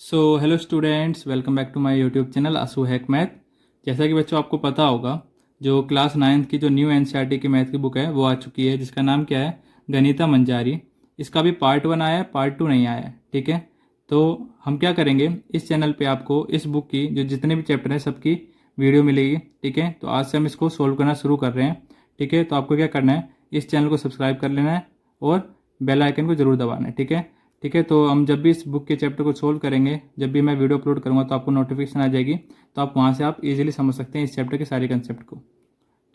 So hello students, welcome back to my YouTube channel Aasu hack math. जैसा कि बच्चों आपको पता होगा, जो क्लास नाइन्थ की जो न्यू एनसीईआरटी की मैथ की बुक है वो आ चुकी है, जिसका नाम क्या है, गणिता मंजारी। इसका भी पार्ट 1 आया है, पार्ट 2 नहीं आया है। ठीक है, तो हम क्या करेंगे, इस चैनल पे आपको इस बुक की जो जितने भी चैप्टर हैं सबकी वीडियो मिलेगी। ठीक है, तो आज से हम इसको सोल्व करना शुरू कर रहे हैं। ठीक है, तो आपको क्या करना है, इस चैनल को सब्सक्राइब कर लेना है और बेल आइकन को जरूर दबाना है। ठीक है, ठीक है, तो हम जब भी इस बुक के चैप्टर को सोल्व करेंगे, जब भी मैं वीडियो अपलोड करूंगा तो आपको नोटिफिकेशन आ जाएगी, तो आप वहां से आप इजीली समझ सकते हैं इस चैप्टर के सारे कंसेप्ट को।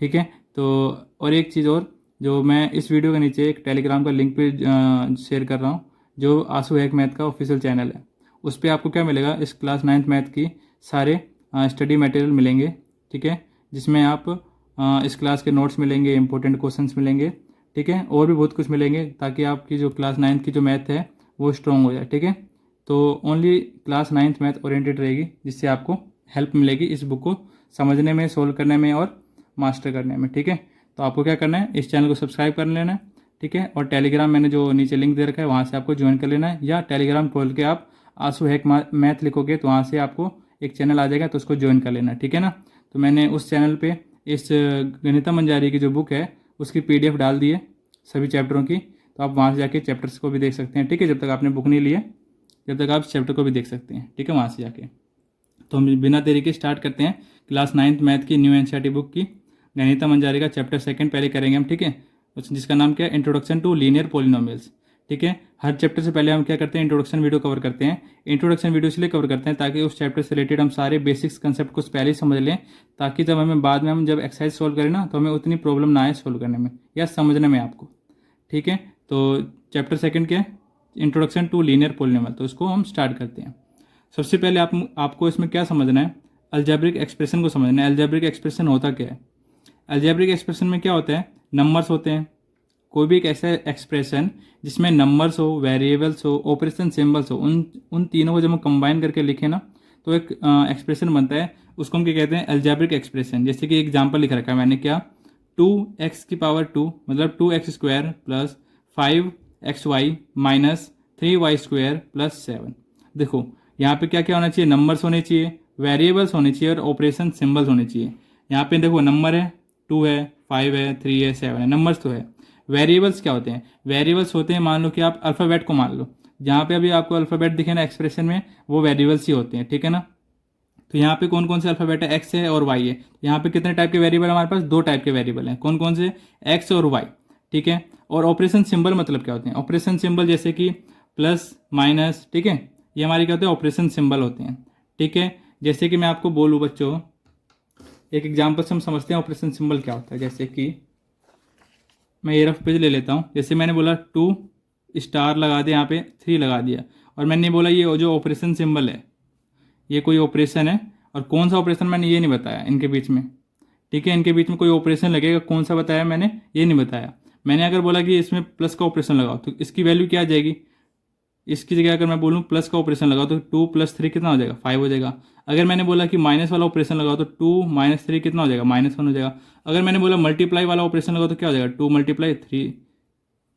ठीक है, तो और एक चीज़ और, जो मैं इस वीडियो के नीचे एक टेलीग्राम का लिंक भी शेयर कर रहा हूँ, जो आंसू हैक मैथ का ऑफिशियल चैनल है। उस पर आपको क्या मिलेगा, इस क्लास नाइन्थ मैथ की सारे स्टडी मटेरियल मिलेंगे। ठीक है, जिसमें आप इस क्लास के नोट्स मिलेंगे, इंपॉर्टेंट क्वेश्चंस मिलेंगे। ठीक है, और भी बहुत कुछ मिलेंगे, ताकि आपकी जो क्लास नाइन्थ की जो मैथ है वो स्ट्रॉन्ग हो जाए। ठीक है, तो only class ninth math oriented रहेगी, जिससे आपको हेल्प मिलेगी इस बुक को समझने में, सोल्व करने में और मास्टर करने में। ठीक है, तो आपको क्या करना है, इस चैनल को सब्सक्राइब कर लेना है। ठीक है, और टेलीग्राम मैंने जो नीचे लिंक दे रखा है वहाँ से आपको ज्वाइन कर लेना है, या टेलीग्राम खोल के आप आंसू हैक मैथ लिखोगे तो वहाँ से आपको एक चैनल आ जाएगा, तो उसको ज्वाइन कर लेना है। ठीक है ना, तो मैंने उस चैनल पे इस गणिता मंजारी की जो बुक है उसकी PDF डाल दी है सभी चैप्टरों की, तो आप वहाँ से जाके चैप्टर्स को भी देख सकते हैं। ठीक है, जब तक आपने बुक नहीं ली है, जब तक आप चैप्टर को भी देख सकते हैं। ठीक है, वहाँ से जाके। तो हम बिना देरी के स्टार्ट करते हैं क्लास नाइन्थ मैथ की न्यू एनसीईआरटी बुक की गणिता मंजारी का चैप्टर 2 पहले करेंगे हम। ठीक है, जिसका नाम क्या है, इंट्रोडक्शन टू लीनियर पॉलिनोमियल्स। ठीक है, हर चैप्टर से पहले हम क्या करते हैं, इंट्रोडक्शन वीडियो कवर करते हैं। इंट्रोडक्शन वीडियो इसलिए कवर करते हैं ताकि उस चैप्टर से रिलेटेड हम सारे बेसिक्स कंसेप्ट को पहले ही समझ लें, ताकि जब हमें बाद में हम जब एक्सरसाइज सोल्व करें ना, तो हमें उतनी प्रॉब्लम ना आए सोल्व करने में या समझने में आपको। ठीक है, तो चैप्टर 2 क्या है, इंट्रोडक्शन टू लीनियर पॉलिनोमियल, तो इसको हम स्टार्ट करते हैं। सबसे पहले आपको इसमें क्या समझना है, अलजेब्रिक एक्सप्रेशन को समझना है। अलजेब्रिक एक्सप्रेशन होता क्या है, अलजेब्रिक एक्सप्रेशन में क्या होता है, नंबर्स होते हैं। कोई भी एक ऐसा एक्सप्रेशन जिसमें नंबर्स हो, वेरिएबल्स हो, ऑपरेशन सिंबल्स हो, उन उन तीनों को जब हम कंबाइन करके लिखें ना, तो एक एक्सप्रेशन बनता है। उसको हम क्या कहते हैं, अलजेब्रिक एक्सप्रेशन। जैसे कि एग्जाम्पल लिख रखा है मैंने, क्या, 2x⁴ मतलब 2x² plus 5xy minus 3y² plus 7। देखो यहाँ पे क्या क्या होना चाहिए, नंबर्स होने चाहिए, वेरिएबल्स होने चाहिए और ऑपरेशन सिंबल्स होने चाहिए। यहाँ पे देखो नंबर है, 2 है, 5 है, 3 है, 7 है, नंबर्स तो है। वेरिएबल्स क्या होते हैं, वेरिएबल्स होते हैं, मान लो कि आप अल्फ़ाबेट को मान लो, जहाँ पे अभी आपको अल्फ़ाबेट दिखे ना एक्सप्रेशन में, वो वेरिएबल्स ही होते हैं। ठीक है ना, तो यहाँ पे कौन कौन से अल्फ़ाबेट है, एक्स है और वाई है। यहाँ पे कितने टाइप के वेरिएबल हमारे पास, 2 टाइप के वेरिएबल हैं, कौन कौन से, एक्स और वाई। ठीक है, और ऑपरेशन सिंबल मतलब क्या होते हैं, ऑपरेशन सिंबल जैसे कि प्लस माइनस। ठीक है, ये हमारे क्या होते हैं, ऑपरेशन सिंबल होते हैं। ठीक है, जैसे कि मैं आपको बोलूँ बच्चों, एक एग्जाम्पल से हम समझते हैं ऑपरेशन सिंबल क्या होता है। जैसे कि मैं ये रफ पेज ले लेता हूँ, जैसे मैंने बोला 2 स्टार लगा दिया, यहाँ पे 3 लगा दिया, और मैंने बोला ये जो ऑपरेशन सिंबल है ये कोई ऑपरेशन है, और कौन सा ऑपरेशन मैंने ये नहीं बताया इनके बीच में। ठीक है, इनके बीच में कोई ऑपरेशन लगेगा, कौन सा बताया मैंने, ये नहीं बताया। मैंने अगर बोला कि इसमें प्लस का ऑपरेशन लगाओ, तो इसकी वैल्यू क्या आ जाएगी, इसकी जगह अगर मैं बोलूँ प्लस का ऑपरेशन लगाओ तो 2 + 3 कितना हो जाएगा, 5 हो जाएगा। अगर मैंने बोला कि माइनस वाला ऑपरेशन लगाओ तो 2 - 3 कितना हो जाएगा, -1 हो जाएगा। अगर मैंने बोला मल्टीप्लाई वाला ऑपरेशन लगाओ तो क्या हो जाएगा, 2 × 3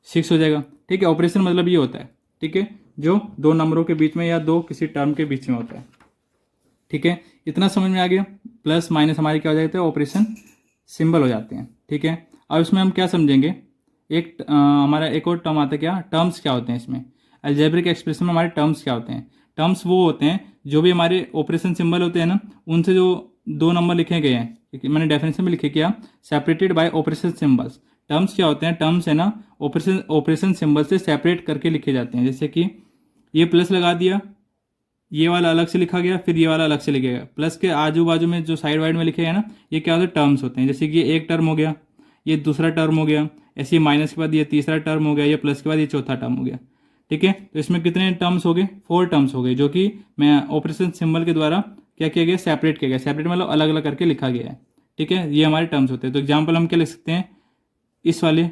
6 हो जाएगा। ठीक है, ऑपरेशन मतलब ये होता है। ठीक है, जो दो नंबरों के बीच में या दो किसी टर्म के बीच में होता है। ठीक है, इतना समझ में आ गया। प्लस माइनस हमारे क्या हो जाते हैं, ऑपरेशन सिंबल हो जाते हैं। ठीक है, अब इसमें हम क्या समझेंगे, हमारा एक और टर्म आता है, क्या, टर्म्स क्या होते हैं इसमें, अलजेब्रिक एक्सप्रेशन में हमारे टर्म्स क्या होते हैं। टर्म्स वो होते हैं जो भी हमारे ऑपरेशन सिंबल होते हैं ना, उनसे जो दो नंबर लिखे गए हैं, मैंने डेफिनेशन में लिखे क्या, separated by operation symbols. Terms क्या होते हैं, टर्म्स है ना, ऑपरेशन ऑपरेशन सिंबल से सेपरेट करके लिखे जाते हैं। जैसे कि ये प्लस लगा दिया, ये वाला अलग से लिखा गया, फिर ये वाला अलग से लिखा गया, प्लस के आजू बाजू में जो साइड वाइड में लिखे गए ना, ये क्या होते हैं, टर्म्स होते हैं। जैसे कि ये एक टर्म हो गया, ये दूसरा टर्म हो गया, ऐसे ही माइनस के बाद ये तीसरा टर्म हो गया, ये प्लस के बाद ये चौथा टर्म हो गया। ठीक है, तो इसमें कितने टर्म्स हो गए, 4 टर्म्स हो गए, जो कि मैं ऑपरेशन सिंबल के द्वारा क्या किया गया, सेपरेट किया गया। सेपरेट मतलब अलग अलग करके लिखा गया है। ठीक है, ये हमारे टर्म्स होते हैं। तो एग्जाम्पल हम क्या लिख सकते हैं इस वाले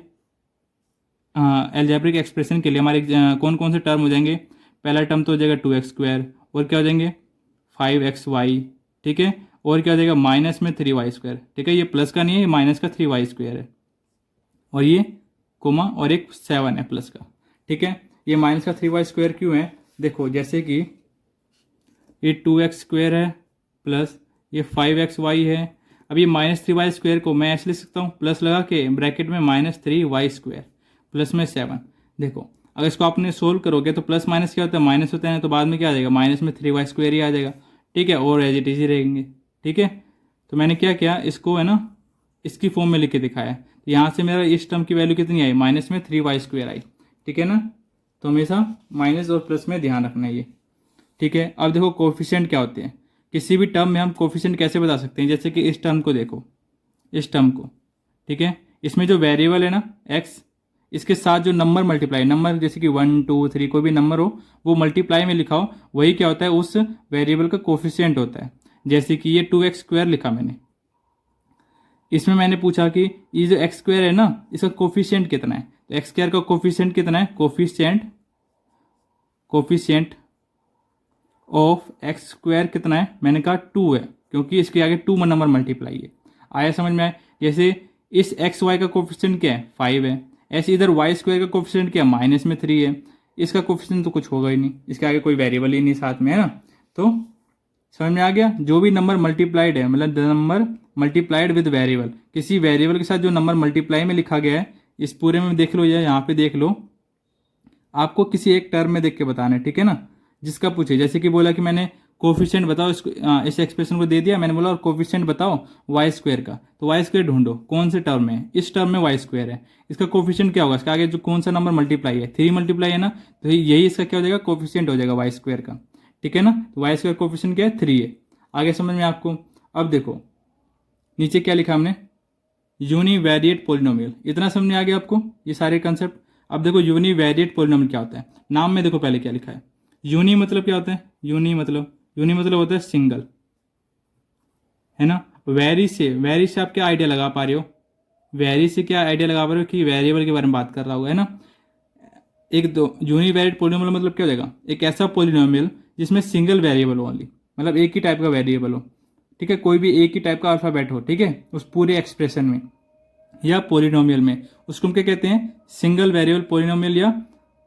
एल्जेब्रिक एक्सप्रेशन के लिए, हमारे कौन कौन से टर्म हो जाएंगे। पहला टर्म तो हो जाएगा 2x², और क्या हो जाएंगे 5xy। ठीक है, और क्या हो जाएगा माइनस में 3y²। ठीक है, ये प्लस का नहीं है, ये माइनस का 3y² है, और ये कोमा और एक 7 है प्लस का। ठीक है, ये माइनस का 3y² क्यों है, देखो जैसे कि ये 2x² है प्लस ये 5xy है। अब ये -3y² को मैं ऐसे लिख सकता हूँ, प्लस लगा के ब्रैकेट में -3y² प्लस में 7। देखो अगर इसको आपने सोल्व करोगे तो प्लस माइनस क्या होता है, माइनस होता है ना, तो बाद में क्या आ जाएगा, माइनस में 3y² ही आ जाएगा। ठीक है, और एज इट इज ही रहेंगे। ठीक है, तो मैंने क्या किया, इसको है ना इसकी फॉर्म में लिख के दिखाया। तो यहाँ से मेरा इस टर्म की वैल्यू कितनी आई, माइनस में 3y² आई। ठीक है ना, तो हमेशा माइनस और प्लस में ध्यान रखना है ये। ठीक है, अब देखो कोफिशिएंट क्या होते हैं, किसी भी टर्म में हम कोफिशिएंट कैसे बता सकते हैं, जैसे कि इस टर्म को देखो, इस टर्म को। ठीक है, इसमें जो वेरिएबल है ना x, इसके साथ जो नंबर मल्टीप्लाई, नंबर जैसे कि 1 2 3 कोई भी नंबर हो वो मल्टीप्लाई में लिखा हो, वही क्या होता है, उस वेरिएबल का कोफिशिएंट होता है। जैसे कि ये 2x² लिखा मैंने, इसमें मैंने पूछा कि ये जो x² है ना इसका कोफिशिएंट कितना है, तो x² का कोफिशिएंट कितना है, कोफिशिएंट ऑफ x² कितना है, मैंने कहा 2 है, क्योंकि इसके आगे 2 नंबर मल्टीप्लाई है। आया समझ में आया। जैसे इस xy का कोफिशिएंट क्या है, 5 है, ऐसे इधर y² का कोफिशिएंट क्या है, माइनस में 3 है। इसका कोफिशिएंट तो कुछ होगा ही नहीं, इसके आगे कोई वेरिएबल ही नहीं साथ में, है ना। तो समझ में आ गया, जो भी नंबर मल्टीप्लाइड है, मतलब नंबर मल्टीप्लाइड विद वेरिएबल, किसी वेरिएबल के साथ जो नंबर मल्टीप्लाई में लिखा गया है, इस पूरे में देख लो या यहाँ पे देख लो, आपको किसी एक टर्म में देख के बताना है। ठीक है ना, जिसका पूछे, जैसे कि बोला कि मैंने कोफिशिएंट बताओ, इसको इस एक्सप्रेशन को दे दिया मैंने, बोला और कोफिशिएंट बताओ y² का, तो y² ढूंढो कौन से टर्म में है, इस टर्म में y² है, इसका कोफिशिएंट क्या होगा, इसका आगे जो कौन सा नंबर मल्टीप्लाई है, 3 मल्टीप्लाई है ना, तो यही इसका क्या हो जाएगा, कोफिशिएंट हो जाएगा y² का। ठीक है ना, तो y² कोफिशिएंट क्या है, 3 है। आगे समझ में आपको। अब देखो नीचे क्या लिखा हमने, यूनिवेरिएट पोलिनोमियल, इतना समझ में आ गया आपको ये सारे कंसेप्ट। अब देखो यूनिवेरिएट पोलिनोमियल क्या होता है, नाम में देखो पहले क्या लिखा है, यूनि मतलब क्या होता है, यूनि मतलब होता है सिंगल, है ना। वेरी से आप क्या आइडिया लगा पा रहे हो, वेरी से क्या आइडिया लगा पा रहे हो कि वेरिएबल के बारे में बात कर रहा होगा, है ना। एक दो यूनिवेरिएट पोलिनोमियल मतलब क्या हो जाएगा, एक ऐसा पोलिनोमियल जिसमें सिंगल वेरिएबल हो ओनली, मतलब एक ही टाइप का वेरिएबल हो। ठीक है, कोई भी एक ही टाइप का अल्फाबेट हो, ठीक है, उस पूरे एक्सप्रेशन में या पोलिनोमियल में, उसको हम क्या कहते हैं, सिंगल वेरिएबल पोलिनोमियल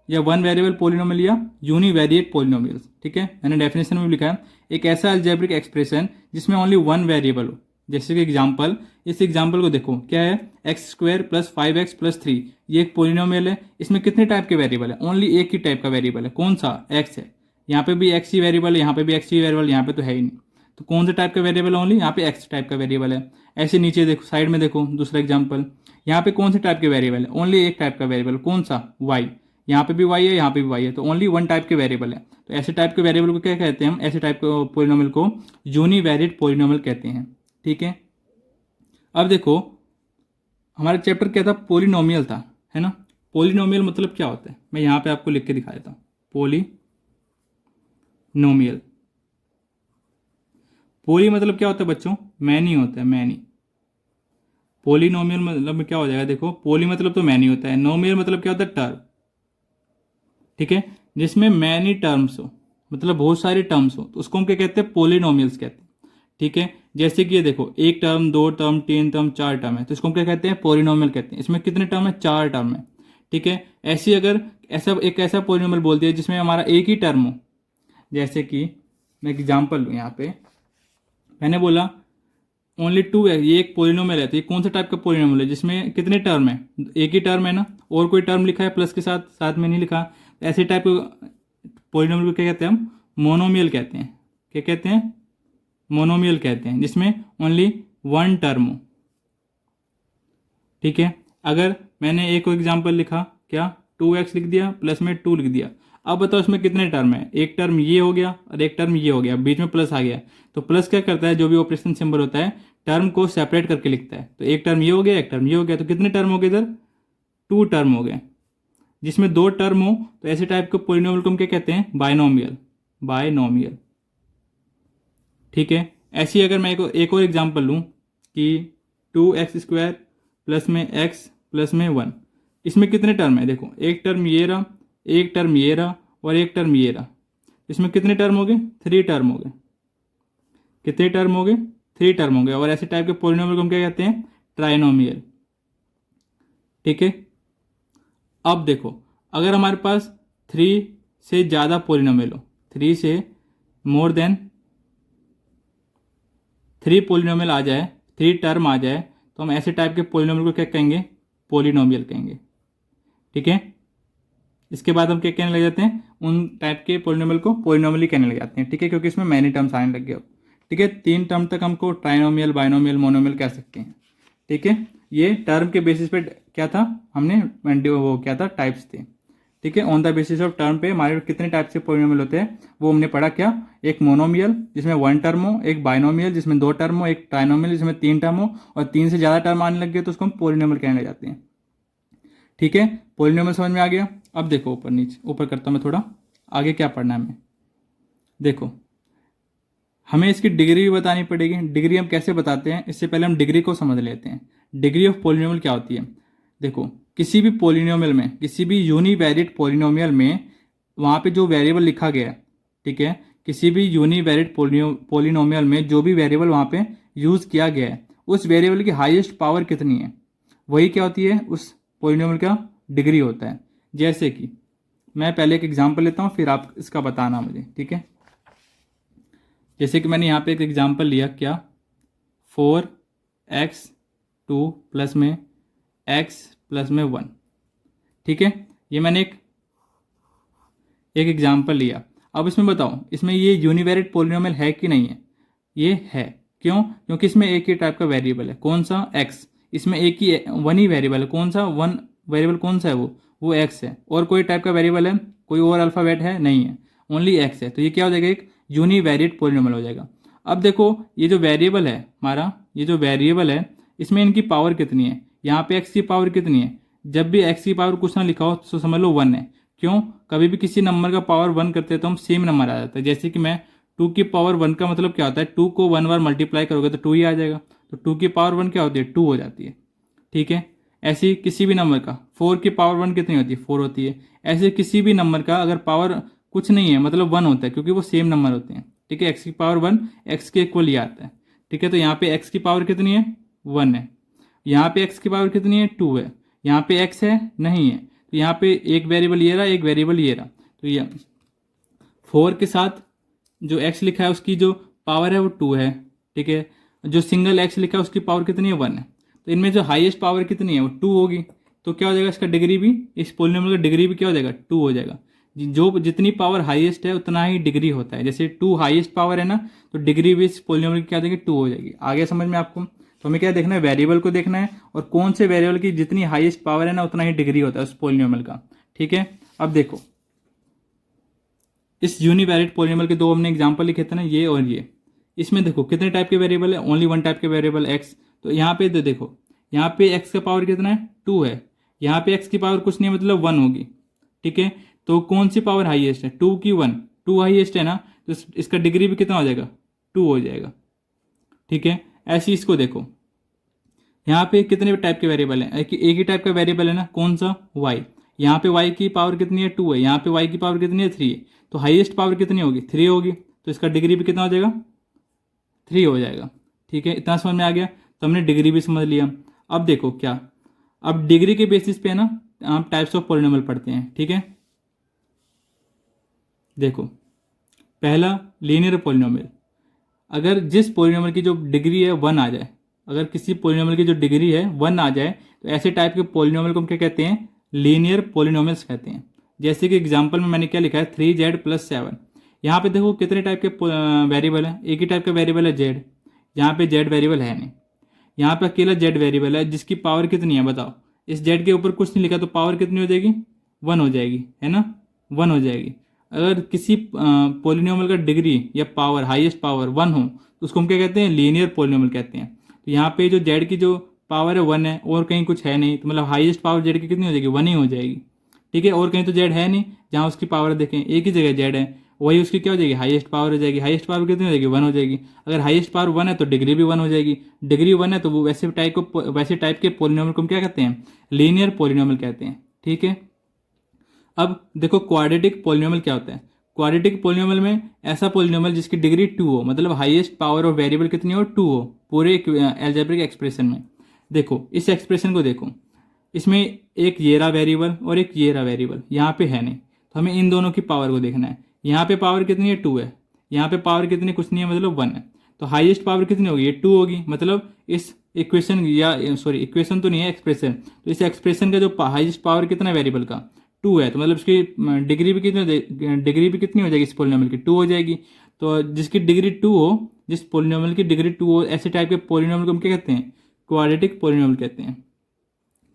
या वन वेरिएबल पोलिनोमियल या यूनिवेरिएट पोलिनोमियल्स। ठीक है, मैंने डेफिनेशन में भी लिखा है, एक ऐसा अलजेब्रिक एक्सप्रेशन जिसमें ओनली वन वेरिएबल हो। जैसे कि एग्जांपल, इस एग्जांपल को देखो, क्या है, x² + 5x + 3, ये एक पोलिनोमियल है, इसमें कितने टाइप के वेरिएबल है, ओनली एक ही टाइप का वेरिएबल है, कौन सा, x है। यहाँ पे भी x ही वेरिएबल है, यहाँ पे भी x ही वेरिएबल, यहाँ पे तो है ही नहीं, तो कौन सा टाइप का वेरिएबल है, ओनली यहाँ पे x टाइप का वेरिएबल है। ऐसे नीचे देखो, साइड में देखो दूसरा एग्जाम्पल, यहाँ पे कौन से टाइप के वेरिएबल है, ओनली एक टाइप का वेरिएबल, कौन सा, y, यहाँ पे भी y है, यहाँ पे भी y है, तो ओनली वन टाइप के वेरिएबल है। तो ऐसे टाइप के वेरिएबल को क्या कहते हैं हम, ऐसे टाइप के पोलिनोमियल को यूनिवेरिएट पोलिनोमियल कहते हैं। ठीक है, अब देखो हमारा चैप्टर क्या था, पोलिनोमियल था, है ना। पोलिनोमियल मतलब क्या होता है, मैं यहाँ पे आपको लिख के दिखा देता हूँ, पोलिनोमियल, पोली मतलब क्या होता है बच्चों, मैनी होता है, मैनी। पोलिनोमियल मतलब क्या हो जाएगा, देखो पोली मतलब तो मैनी होता है, नोमियल मतलब क्या होता है, टर्म। ठीक है, जिसमें मैनी टर्म्स हो, मतलब बहुत सारे टर्म्स हो, तो उसको हम क्या कहते हैं, पोलिनोमियल्स कहते हैं। ठीक है, जैसे कि ये देखो, एक टर्म, दो टर्म, तीन टर्म, चार टर्म है, तो इसको हम क्या कहते हैं, पोलिनोमियल कहते हैं। इसमें कितने टर्म है, चार टर्म है। ठीक है, ऐसी अगर एक ऐसा पोलिनोमियल बोल दिया जिसमें हमारा एक ही टर्म हो, जैसे कि मैं एग्जाम्पल लूँ, यहाँ पे मैंने बोला ओनली 2 है, ये एक पोलिनोमियल है, तो ये कौन सा टाइप का पोलिनोमियल है जिसमें कितने टर्म है, एक ही टर्म है ना, और कोई टर्म लिखा है प्लस के साथ, साथ में नहीं लिखा, तो ऐसे टाइप पोलिनोमियल को क्या कहते हैं हम, मोनोमियल कहते हैं। क्या कहते हैं, मोनोमियल कहते हैं, जिसमें ओनली वन टर्म हो। ठीक है, अगर मैंने एक एग्जाम्पल लिखा, क्या, 2x लिख दिया, प्लस में 2 लिख दिया, अब बताओ इसमें कितने टर्म है, एक टर्म ये हो गया और एक टर्म ये हो गया, बीच में प्लस आ गया, तो प्लस क्या करता है, जो भी ऑपरेशन सिंबल होता है टर्म को सेपरेट करके लिखता है, तो एक टर्म ये हो गया, एक टर्म ये हो गया, तो कितने टर्म हो गए इधर, 2 टर्म हो गए। जिसमें 2 टर्म हो तो ऐसे टाइप के पोलिनोमियल को हम क्या कहते हैं, बायनोमियल। ठीक है, ऐसी अगर मैं एक और एग्जांपल लूँ कि 2x² प्लस में x प्लस में 1, इसमें कितने टर्म है, देखो एक टर्म ये रहा, एक टर्म ये रहा और एक टर्म ये रहा, इसमें कितने टर्म हो गए, 3 टर्म हो गए। कितने टर्म हो गए, 3 टर्म हो गए, और ऐसे टाइप के पोलिनोमियल को हम क्या कहते हैं, ट्राइनोमियल। ठीक है, अब देखो अगर हमारे पास 3 से ज़्यादा पोलिनोमियल हो, 3 से मोर देन 3 पोलिनोमियल आ जाए, 3 टर्म आ जाए, तो हम ऐसे टाइप के पोलिनोमियल को क्या कहेंगे? पोलिनोमियल कहेंगे। ठीक है, इसके बाद हम क्या कहने लग जाते हैं? उन टाइप के पोलिनोमियल को पोलिनोमियल ही कहने लग जाते हैं। ठीक है, क्योंकि इसमें मैनी टर्म्स आने लग गए अब। ठीक है, 3 टर्म तक हमको ट्राइनोमियल, बाइनोमियल, मोनोमियल कह सकते हैं। ठीक है, ये टर्म के बेसिस पे क्या था, हमने वो क्या था, टाइप्स थे। ठीक है, on the basis of term पे हमारे कितने टाइप से पोलिनोमियल होते हैं वो हमने पढ़ा। क्या? एक मोनोमियल जिसमें 1 टर्म हो, एक बाइनोमियल जिसमें 2 टर्म हो, एक ट्राइनोमियल जिसमें 3 टर्म हो, और 3 से ज़्यादा टर्म आने लग गए तो उसको हम पोलिनोमियल कहने लग जाते हैं। ठीक है, पोलिनोमियल समझ में आ गया। अब देखो ऊपर नीचे, ऊपर करता हूँ मैं थोड़ा, आगे क्या पढ़ना है हमें। देखो, हमें इसकी डिग्री भी बतानी पड़ेगी। डिग्री हम कैसे बताते हैं, इससे पहले हम डिग्री को समझ लेते हैं। डिग्री ऑफ पोलिनोमियल क्या होती है? देखो, किसी भी पोलिनोमियल में, किसी भी यूनिवेरिएट पोलिनोमियल में, वहाँ पे जो वेरिएबल लिखा गया है, ठीक है, किसी भी यूनिवेरिएट पोलिनोमियल में जो भी वेरिएबल वहाँ पे यूज़ किया गया है, उस वेरिएबल की हाईएस्ट पावर कितनी है, वही क्या होती है? उस पोलिनोमियल का डिग्री होता है। जैसे कि मैं पहले एक एग्जांपल लेता हूँ, फिर आप इसका बताना मुझे। ठीक है, जैसे कि मैंने यहाँ पे एक एग्जांपल लिया, क्या? 4x2 प्लस में x प्लस में 1। ठीक है, ये मैंने एक एग्जांपल लिया। अब इसमें बताओ, इसमें ये यूनिवेरिएट पोलिनोमियल है कि नहीं है? ये है। क्यों? क्योंकि इसमें एक ही टाइप का वेरिएबल है। कौन सा? x। इसमें एक ही वन ही वेरिएबल है। कौन सा? वन वेरिएबल कौन सा है? वो x है। और कोई टाइप का वेरिएबल है? कोई और अल्फ़ाबेट है? नहीं है, ओनली x है। तो ये क्या हो जाएगा? एक यूनिवेरिएट पोलिनोमियल हो जाएगा। अब देखो, ये जो वेरिएबल है हमारा, ये जो वेरिएबल है, इसमें इनकी पावर कितनी है? यहाँ पे x की पावर कितनी है? जब भी x की पावर कुछ ना लिखा हो तो समझ लो 1 है। क्यों? कभी भी किसी नंबर का पावर 1 करते हैं तो हम सेम नंबर आ जाता है। जैसे कि मैं 2 की पावर 1 का मतलब क्या होता है? 2 को 1 बार मल्टीप्लाई करोगे तो 2 ही आ जाएगा। तो 2 की पावर 1 क्या होती है? 2 हो जाती है। ठीक है, ऐसे ही किसी भी नंबर का 4 की पावर 1 कितनी होती है? 4 होती है। ऐसे किसी भी नंबर का अगर पावर कुछ नहीं है मतलब 1 होता है, क्योंकि वो सेम नंबर होते हैं। ठीक है, एक्स की पावर 1 एक्स के इक्वल ही आता है। ठीक है, तो यहाँ पे एक्स की पावर कितनी है? 1 है। यहाँ पे एक्स की पावर कितनी है? 2 है। यहाँ पे एक्स है? नहीं है। तो यहाँ पे एक वेरिएबल ये रहा, एक वेरिएबल ये रहा। तो ये 4 के साथ जो एक्स लिखा है उसकी जो पावर है वो 2 है। ठीक है, जो सिंगल एक्स लिखा है उसकी पावर कितनी है? 1 है। तो इनमें जो हाईएस्ट पावर कितनी है? वो 2 होगी। तो क्या हो जाएगा? इसका डिग्री भी, इस पोलिनोमियल का डिग्री भी क्या हो जाएगा? 2 हो जाएगा। जो जितनी पावर हाईएस्ट है उतना ही डिग्री होता है। जैसे 2 हाईएस्ट पावर है ना, तो डिग्री भी इस पोलिनोमियल की क्या देगी? 2 हो जाएगी। आगे समझ में आपको? तो हमें क्या देखना है? वेरिएबल को देखना है, और कौन से वेरिएबल की जितनी हाईएस्ट पावर है ना उतना ही डिग्री होता है उस पोलिनोमियल का। ठीक है, अब देखो, इस यूनिवेरिएट पोलिनोमियल के 2 हमने एग्जांपल लिखे थे ना, ये और ये। इसमें देखो कितने टाइप के वेरिएबल है? ओनली 1 टाइप के वेरिएबल एक्स। तो यहाँ पे देखो, यहाँ पे एक्स का पावर कितना है? 2 है। यहाँ पे एक्स की पावर कुछ नहीं मतलब 1 होगी। ठीक है, तो कौन सी पावर हाईएस्ट है? 2 की 1, 2 हाईएस्ट है ना, तो इसका डिग्री भी कितना हो जाएगा? 2 हो जाएगा। ठीक है, ऐसे इसको देखो, यहाँ पे कितने टाइप के वेरिएबल हैं? एक ही टाइप का वेरिएबल है ना, कौन सा? y। यहाँ पे y की पावर कितनी है? 2 है। यहाँ पे y की पावर कितनी है? 3 है। तो हाईएस्ट पावर कितनी होगी? 3 होगी। तो इसका डिग्री भी कितना हो जाएगा? 3 हो जाएगा। ठीक है, इतना समझ में आ गया। तो हमने डिग्री भी समझ लिया। अब देखो क्या, अब डिग्री के बेसिस पे ना हम टाइप्स ऑफ पोलिनोमियल पढ़ते हैं। ठीक है, देखो, पहला लीनियर पोलिनोमियल। अगर जिस पोलिनोमियल की जो डिग्री है 1 आ जाए, अगर किसी पोलिनोमियल की जो डिग्री है 1 आ जाए, तो ऐसे टाइप के पोलिनोमियल को हम क्या कहते हैं? लीनियर पोलिनोमियल्स कहते हैं। जैसे कि एग्जांपल में मैंने क्या लिखा है? 3z + 7। यहाँ पे देखो कितने टाइप के वेरिएबल है? एक ही टाइप का वेरिएबल है z। यहाँ पे z वेरिएबल है नहीं। यहाँ पे अकेला z वेरिएबल है, जिसकी पावर कितनी है बताओ? इस z के ऊपर कुछ नहीं लिखा, तो पावर कितनी हो जाएगी? 1 हो जाएगी, है ना? 1 हो जाएगी। अगर किसी पोलिनोमियल का डिग्री या पावर, हाईएस्ट पावर 1 हो, तो उसको हम क्या कहते हैं? लीनियर पोलिनोमियल कहते हैं। तो यहाँ पे जो z की जो पावर है 1 है, और कहीं कुछ है नहीं, तो मतलब हाईएस्ट पावर z की कितनी हो जाएगी? 1 ही हो जाएगी। ठीक है, और कहीं तो z है नहीं जहाँ उसकी पावर देखें, एक ही जगह z है, वही उसकी क्या हो जाएगी? हाईएस्ट पावर हो जाएगी। हाईएस्ट पावर कितनी हो जाएगी? 1 हो जाएगी। अगर हाईएस्ट पावर 1 है तो डिग्री भी 1 हो जाएगी। डिग्री 1 है तो वो वैसे टाइप के पोलिनोमियल को हम क्या कहते हैं? लीनियर पोलिनोमियल कहते हैं। ठीक है, अब देखो क्वाड्रेटिक पोलिनोमियल क्या होता है? क्वाड्रेटिक पोलिनोमियल में ऐसा पोलिनोमियल जिसकी डिग्री 2 हो, मतलब हाईएस्ट पावर ऑफ वेरिएबल कितनी हो? 2 हो, पूरे अलजेब्रिक एक्सप्रेशन में। देखो इस एक्सप्रेशन को देखो, इसमें एक ये रहा वेरिएबल और एक ये रहा वेरिएबल, यहाँ पे है नहीं, तो हमें इन दोनों की पावर को देखना है। यहाँ पे पावर कितनी है? 2 है। यहाँ पे पावर कितनी, कुछ नहीं है, मतलब 1 है। तो हाईएस्ट पावर कितनी होगी, ये 2 होगी। मतलब इस इक्वेशन या सॉरी इक्वेशन तो नहीं है, एक्सप्रेशन, तो इस एक्सप्रेशन का जो हाईएस्ट पावर कितना है वेरिएबल का, 2 है। तो मतलब इसकी डिग्री भी कितनी हो जाएगी इस पोलिनोमियल की, 2 हो जाएगी। तो जिसकी डिग्री 2 हो, जिस पोलिनोमियल की डिग्री 2 हो, ऐसे टाइप के पोलिनोमियल को हम क्या कहते हैं, क्वाड्रेटिक पोलिनोमियल कहते हैं।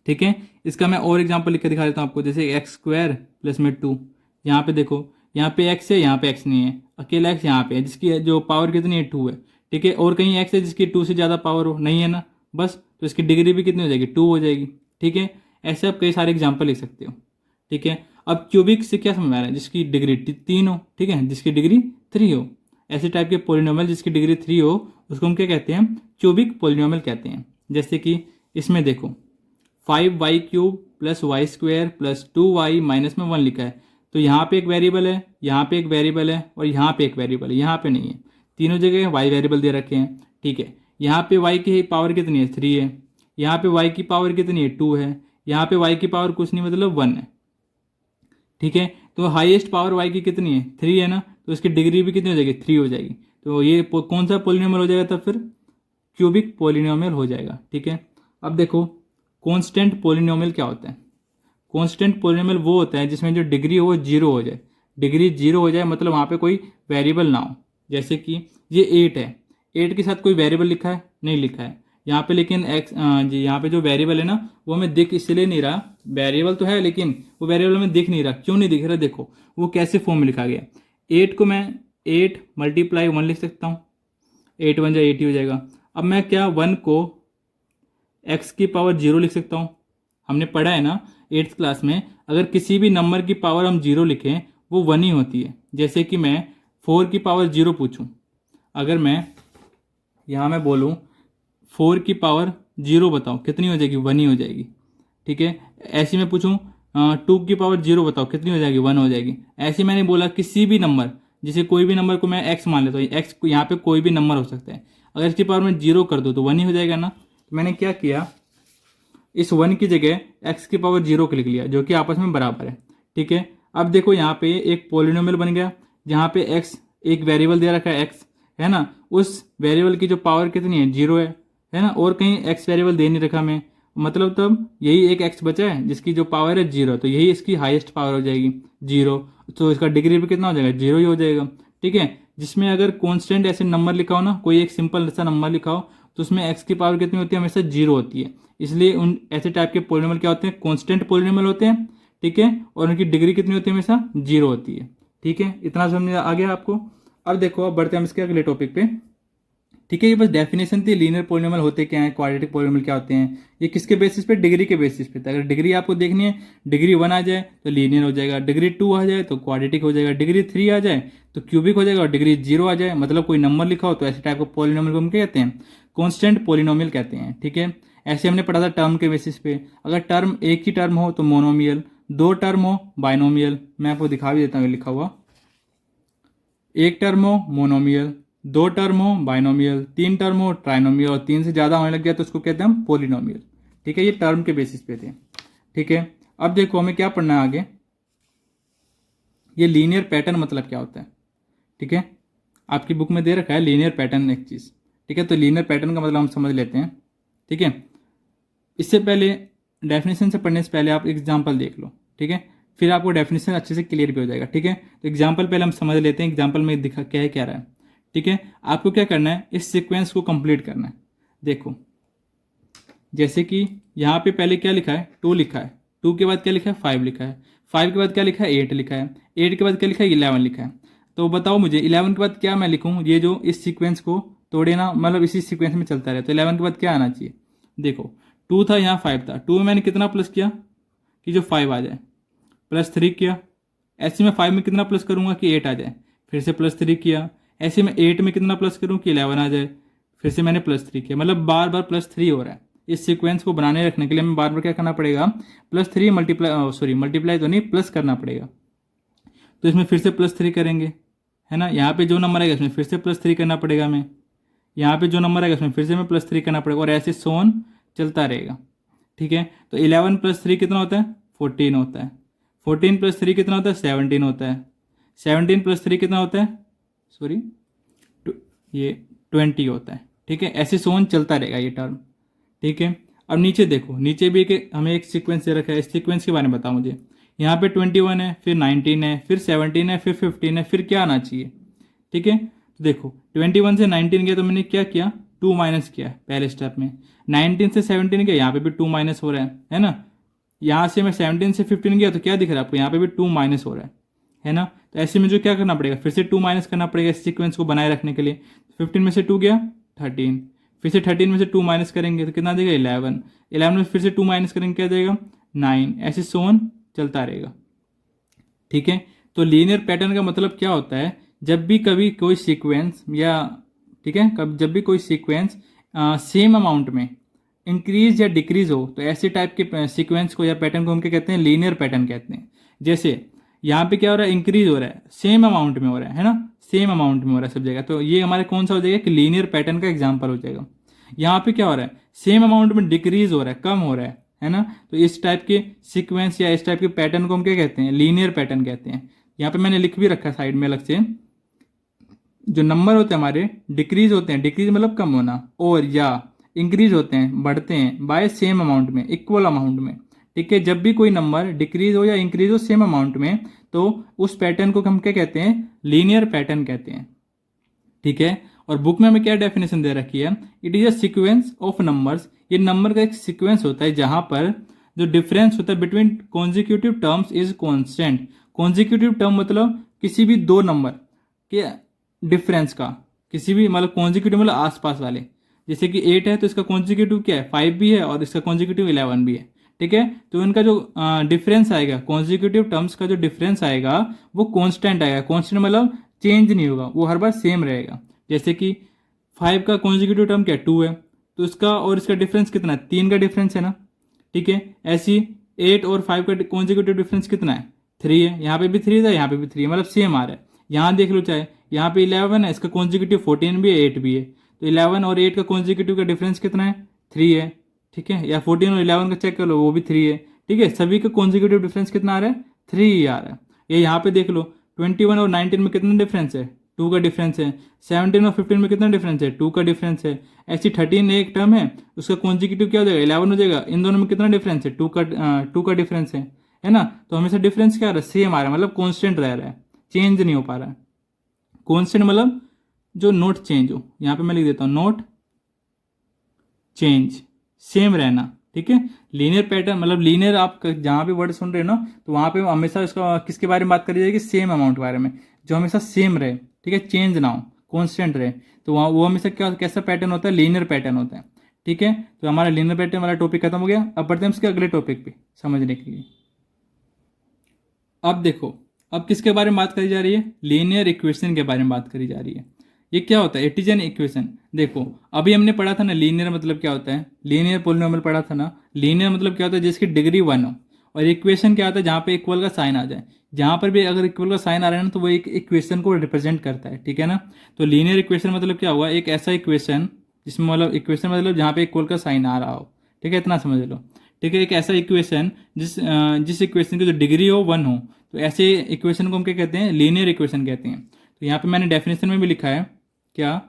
ठीक है, इसका मैं और एग्जांपल लिख के दिखा देता हूँ आपको। जैसे एक्स स्क्वायर प्लस में 2, यहाँ पे देखो, यहाँ पे एक्स है, यहाँ पे एक्स नहीं है, अकेला एक्स यहाँ पे है, जिसकी जो पावर कितनी है, 2 है। ठीक है, और कहीं एक्स है जिसकी 2 से ज़्यादा पावर हो, नहीं है ना, बस। तो इसकी डिग्री भी कितनी हो जाएगी, 2 हो जाएगी। ठीक है, ऐसे आप कई सारे एग्जाम्पल लिख सकते हो। ठीक है, अब क्यूबिक से क्या समझ आ रहा है, जिसकी डिग्री 3 हो, ठीक है, जिसकी डिग्री 3 हो। ऐसे टाइप के पोलिनोमियल जिसकी डिग्री 3 हो, उसको हम क्या कहते हैं, क्यूबिक पोलिनोमियल कहते हैं। जैसे कि इसमें देखो 5y³ plus Y square plus 2y minus में 1 लिखा है। तो यहाँ पे एक वेरिएबल है, यहाँ पे एक वेरिएबल है, और यहाँ पे एक वेरिएबल है, यहाँ पे नहीं है। तीनों जगह y वेरिएबल दे रखे हैं। ठीक है, यहाँ पे y की पावर कितनी है, 3 है। यहाँ पे y की पावर कितनी है, 2 है। यहाँ पे y की पावर कुछ नहीं, मतलब 1 है। ठीक है, तो हाईएस्ट पावर y की कितनी है, 3 है ना, तो इसकी डिग्री भी कितनी हो जाएगी, 3 हो जाएगी। तो ये कौन सा पोलिनोमियल हो जाएगा, तब फिर क्यूबिक पोलिनोमियल हो जाएगा। ठीक है, अब देखो कांस्टेंट पोलिनोमियल क्या होता है। कांस्टेंट पोलिनोमियल वो होता है जिसमें जो डिग्री हो वो 0 हो जाए। डिग्री 0 हो जाए मतलब वहाँ पे कोई वेरिएबल ना हो। जैसे कि ये 8 है, 8 के साथ कोई वेरिएबल लिखा है, नहीं लिखा है यहाँ पे, लेकिन एक्स जी यहाँ पे जो वेरिएबल है ना वो हमें दिख इसलिए नहीं रहा, वेरिएबल तो है लेकिन वो वेरिएबल हमें दिख नहीं रहा। क्यों नहीं दिख रहा, देखो वो कैसे फॉर्म में लिखा गया। 8 को मैं 8 × 1 लिख सकता हूँ, 8 1 8 ही हो जाएगा। अब मैं क्या 1 को x की पावर 0 लिख सकता हूँ। हमने पढ़ा है ना 8th क्लास में, अगर किसी भी नंबर की पावर हम 0 लिखें वो 1 ही होती है। जैसे कि मैं 4 की पावर 0 पूछूं, अगर मैं यहाँ मैं बोलूँ 4 की पावर 0 बताओ कितनी हो जाएगी, 1 ही हो जाएगी। ठीक है, ऐसे मैं पूछूं 2 की पावर 0 बताओ कितनी हो जाएगी, 1 हो जाएगी। ऐसे मैंने बोला किसी भी नंबर, जैसे कोई भी नंबर को मैं x मान लेता हूँ, x यहाँ पे कोई भी नंबर हो सकता है, अगर इसकी पावर में 0 कर दो तो 1 ही हो जाएगा ना। तो मैंने क्या किया, इस 1 की जगह x की पावर 0 को लिख लिया, जो कि आपस में बराबर है। ठीक है, अब देखो यहाँ पे एक पोलिनोमियल बन गया जहाँ पे x एक वेरिएबल दे रखा है, x है ना, उस वेरिएबल की जो पावर कितनी है, 0 है ना, और कहीं x वेरिएबल दे नहीं रखा मैं, मतलब तब यही एक x बचा है जिसकी जो पावर है 0, तो यही इसकी हाईएस्ट पावर हो जाएगी 0। तो इसका डिग्री भी कितना हो जाएगा, 0 ही हो जाएगा। ठीक है, जिसमें अगर कॉन्स्टेंट ऐसे नंबर लिखा हो ना, कोई एक सिंपल सा नंबर लिखा हो, तो उसमें x की पावर कितनी होती है, हमेशा 0 होती है। इसलिए उन ऐसे टाइप के पोलिनोमियल क्या होते हैं, कॉन्स्टेंट पोलिनोमियल होते हैं। ठीक है, और उनकी डिग्री कितनी होती है, हमेशा 0 होती है। ठीक है, इतना समझ आ गया आपको। अब देखो, अब बढ़ते हैं हम इसके अगले टॉपिक पे। ठीक है, ये बस डेफिनेशन थी, लीनियर पोलिनोमियल होते क्या हैं, क्वाड्रेटिक पोलिनोमियल क्या होते हैं। ये किसके बेसिस पे, डिग्री के बेसिस पे। अगर डिग्री आपको देखनी है, डिग्री 1 आ जाए तो लीनियर हो जाएगा, डिग्री 2 आ जाए तो क्वाड्रेटिक हो जाएगा, डिग्री 3 आ जाए तो क्यूबिक हो जाएगा, और डिग्री 0 आ जाए मतलब कोई नंबर लिखा हो तो ऐसे टाइप का पोलिनोमियल को हम क्या कहते हैं, कॉन्स्टेंट पोलिनोमियल कहते हैं। ठीक है, ऐसे हमने पढ़ा था टर्म के बेसिस पे। अगर टर्म एक ही टर्म हो तो मोनोमियल, 2 टर्म हो बाइनोमियल। मैं आपको दिखा भी देता हूँ लिखा हुआ, 1 टर्म हो मोनोमियल, 2 टर्म हो बाइनोमियल, 3 टर्म हो ट्राइनोमियल, और 3 से ज़्यादा होने लग गया तो उसको कहते हैं हम पोलिनोमियल। ठीक है, ये टर्म के बेसिस पे थे। ठीक है, अब देखो हमें क्या पढ़ना है आगे, ये लीनियर पैटर्न मतलब क्या होता है। ठीक है, आपकी बुक में दे रखा है लीनियर पैटर्न एक चीज़। ठीक है, तो लीनियर पैटर्न का मतलब हम समझ लेते हैं। ठीक है, इससे पहले डेफिनेशन से पढ़ने से पहले आप एग्जाम्पल देख लो। ठीक है, फिर आपको डेफिनेशन अच्छे से क्लियर भी हो जाएगा। ठीक है, तो एग्जाम्पल पहले हम समझ लेते हैं, एग्जाम्पल में दिखा क्या है, क्या रहा है। ठीक है, आपको क्या करना है, इस सीक्वेंस को कंप्लीट करना है। देखो जैसे कि यहाँ पे पहले क्या लिखा है, 2 लिखा है, 2 के बाद क्या लिखा है, 5 लिखा है, 5 के बाद क्या लिखा है, 8 लिखा है, 8 के बाद क्या लिखा है, 11 लिखा है। तो बताओ मुझे 11 के बाद क्या मैं लिखूँ, ये जो इस सीक्वेंस को तोड़े ना, मतलब इसी सीक्वेंस में चलता रहे। तो 11 के बाद क्या आना चाहिए, देखो 2 था, यहाँ 5 था, 2 में मैंने कितना प्लस किया कि जो 5 आ जाए, प्लस 3 किया। ऐसे में 5 में कितना प्लस करूँगा कि 8 आ जाए, फिर से प्लस 3 किया। ऐसे में 8 में कितना प्लस करूँ कि 11 आ जाए, फिर से मैंने प्लस 3 किया। मतलब बार बार प्लस 3 हो रहा है। इस सीक्वेंस को बनाने रखने के लिए हमें बार बार क्या करना पड़ेगा, प्लस 3 मल्टीप्लाई तो नहीं, प्लस करना पड़ेगा। तो इसमें फिर से प्लस 3 करेंगे, है ना, यहाँ पे जो नंबर आएगा इसमें फिर से प्लस 3 करना पड़ेगा हमें, यहाँ पे जो नंबर आएगा इसमें फिर से हमें प्लस 3 करना पड़ेगा, और ऐसे सोन चलता रहेगा। ठीक है, तो 11 + 3 कितना होता है, 14 होता है। 14 + 3 कितना होता है, 17 होता है। 17 + 3 कितना होता है, सॉरी ये 20 होता है, ठीक है। ऐसे सोन चलता रहेगा ये टर्म, ठीक है। अब नीचे देखो, नीचे भी हमें एक सीक्वेंस दे रखा है, इस सीक्वेंस के बारे में बताओ मुझे। यहाँ पे 21 है, फिर 19 है, फिर 17 है, फिर 15 है, फिर क्या आना चाहिए, ठीक है। तो देखो 21 से 19 गया तो मैंने क्या किया, 2 माइनस किया पहले स्टेप में। 19 से 17 गया, यहाँ पे भी 2 माइनस हो रहा है ना। यहाँ से मैं 17 से 15 गया तो क्या दिख रहा है आपको, यहाँ पे भी 2 माइनस हो रहा है ना। तो ऐसे में जो क्या करना पड़ेगा, फिर से 2 माइनस करना पड़ेगा इस सीक्वेंस को बनाए रखने के लिए। 15 में से 2 गया 13, फिर से 13 में से 2 माइनस करेंगे तो कितना देगा 11, 11 में फिर से 2 माइनस करेंगे क्या देगा 9, ऐसे सोन चलता रहेगा, ठीक है। तो लीनियर पैटर्न का मतलब क्या होता है, जब भी कभी कोई सीक्वेंस या, ठीक है, कब जब भी कोई सीक्वेंस सेम अमाउंट में इंक्रीज या डिक्रीज हो तो ऐसे टाइप के सीक्वेंस को या पैटर्न को हम क्या कहते हैं, लीनियर पैटर्न कहते हैं। जैसे यहाँ पे क्या हो रहा है, इंक्रीज हो रहा है, सेम अमाउंट में हो रहा है ना, सेम अमाउंट में हो रहा है सब जगह, तो ये हमारे कौन सा हो जाएगा कि लीनियर पैटर्न का एग्जाम्पल हो जाएगा। यहाँ पे क्या हो रहा है, सेम अमाउंट में डिक्रीज हो रहा है, कम हो रहा है ना। तो इस टाइप के सीक्वेंस या इस टाइप के पैटर्न को हम क्या कहते हैं, लीनियर पैटर्न कहते हैं। यहाँ पे मैंने लिख भी रखा है साइड में अलग से, जो नंबर होते हैं हमारे डिक्रीज होते हैं, डिक्रीज मतलब कम होना, और या इंक्रीज होते हैं, बढ़ते हैं बाय सेम अमाउंट में, इक्वल अमाउंट में, ठीक है। जब भी कोई नंबर डिक्रीज हो या इंक्रीज हो सेम अमाउंट में तो उस पैटर्न को हम क्या कहते हैं, लीनियर पैटर्न कहते हैं, ठीक है। और बुक में हमें क्या डेफिनेशन दे रखी है, it is a sequence of numbers, ये नंबर का एक सीक्वेंस होता है जहां पर जो डिफरेंस होता है between consecutive terms is constant. Consecutive term मतलब किसी भी दो नंबर के डिफरेंस का, किसी भी मतलब कॉन्जिक्यूटिव मतलब आसपास वाले, जैसे कि 8 है तो इसका कॉन्जिक्यूटिव क्या है 5 भी है और इसका कॉन्जिक्यूटिव 11 भी है, ठीक है। तो इनका जो डिफरेंस आएगा, कॉन्जिक्यूटिव टर्म्स का जो डिफरेंस आएगा वो कांस्टेंट आएगा। कांस्टेंट मतलब चेंज नहीं होगा, वो हर बार सेम रहेगा। जैसे कि 5 का कॉन्जिक्यूटिव टर्म क्या है 2 है, तो इसका और इसका डिफरेंस कितना है, 3 का डिफरेंस है ना, ठीक है। ऐसी 8 और 5 का कॉन्जिक्यूटिव डिफरेंस कितना है 3 है, यहाँ पे भी 3 था, यहाँ पे भी 3 मतलब सेम आ रहा है। यहाँ देख लो, चाहे यहाँ पे 11 है, इसका कॉन्जिक्यूटिव 14 भी है, 8 भी है, तो 11 और 8 का कॉन्जिक्यूटिव का डिफरेंस कितना है 3 है, ठीक है। या 14 और 11 का चेक कर लो, वो भी 3 है, ठीक है। सभी का कॉन्जिक्यूटिव डिफरेंस कितना आ रहा है 3 ही आ रहा है। ये यहाँ पे देख लो 21 और 19 में कितना डिफरेंस है 2 का डिफरेंस है, 17 और 15 में कितना डिफरेंस है 2 का डिफरेंस है। ऐसी 13 एक टर्म है, उसका कॉन्जिक्यूटिव क्या हो जाएगा 11 हो जाएगा। इन दोनों में कितना डिफरेंस है 2 का डिफरेंस है ना। तो हमेशा डिफरेंस क्या आ रहा है सेम आ रहा है, मतलब कॉन्स्टेंट रह रहा है, चेंज नहीं हो पा रहा है। कॉन्स्टेंट मतलब जो नोट चेंज हो, यहाँ पे मैं लिख देता हूँ नोट चेंज, सेम रहना, ठीक है। लीनियर पैटर्न मतलब लीनियर, आप जहाँ भी वर्ड सुन रहे हो ना तो वहाँ पे हमेशा इसका किसके बारे में बात करी जाएगी, सेम अमाउंट के बारे में, जो हमेशा सेम रहे, ठीक है, चेंज ना हो, कॉन्स्टेंट रहे। तो वहाँ वो हमेशा क्या कैसा पैटर्न होता है, लीनियर पैटर्न होता है, ठीक है। तो हमारा लीनियर पैटर्न वाला टॉपिक खत्म हो गया। अब बढ़ते हैं उसके अगले टॉपिक पे समझने के लिए। अब देखो, अब किसके बारे में बात करी जा रही है, लीनियर इक्वेशन के बारे में बात करी जा रही है। ये क्या होता है, इट इज एन इक्वेशन। देखो अभी हमने पढ़ा था ना लीनियर मतलब क्या होता है, लीनियर पॉलिनोमियल पढ़ा था ना। लीनियर मतलब क्या होता है, जिसकी डिग्री 1 हो। और इक्वेशन क्या होता है, जहाँ पे इक्वल का साइन आ जाए। जहाँ पर भी अगर इक्वल का साइन आ रहा है ना तो वो एक इक्वेशन को रिप्रेजेंट करता है, ठीक है ना। तो लीनियर इक्वेशन मतलब क्या हुआ, एक ऐसा इक्वेशन जिसमें मतलब इक्वेशन मतलब जहाँ पे इक्वल का साइन आ रहा हो, ठीक है, इतना समझ लो, ठीक है। एक ऐसा इक्वेशन जिस इक्वेशन की जो डिग्री हो 1 हो, तो ऐसे इक्वेशन को हम क्या कहते हैं, लीनियर इक्वेशन कहते हैं। तो यहाँ पे मैंने डेफिनेशन में भी लिखा है क्या,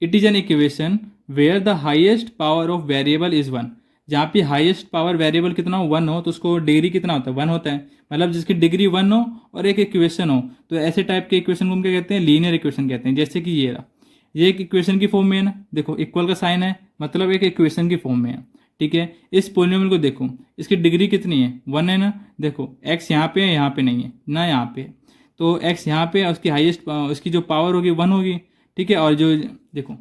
it is an equation where the highest power of variable is 1। जहाँ पे हाईएस्ट पावर वेरिएबल कितना हो 1 हो तो उसको डिग्री कितना होता है 1 होता है, मतलब जिसकी डिग्री 1 हो और एक इक्वेशन हो, तो ऐसे टाइप के इक्वेशन को हम क्या कहते हैं, लीनियर इक्वेशन कहते हैं। जैसे कि ये रहा, ये एक इक्वेशन की फॉर्म में है ना, देखो इक्वल का साइन है मतलब एक इक्वेशन की फॉर्म में है, ठीक है। इस पोलिनोमियल को देखो, इसकी डिग्री कितनी है 1 है ना। देखो x यहाँ पे है, यहाँ पे नहीं है ना, यहाँ पे है, तो x यहाँ पे है, उसकी हाईएस्ट उसकी जो पावर होगी 1 होगी, ठीक है। और जो देखो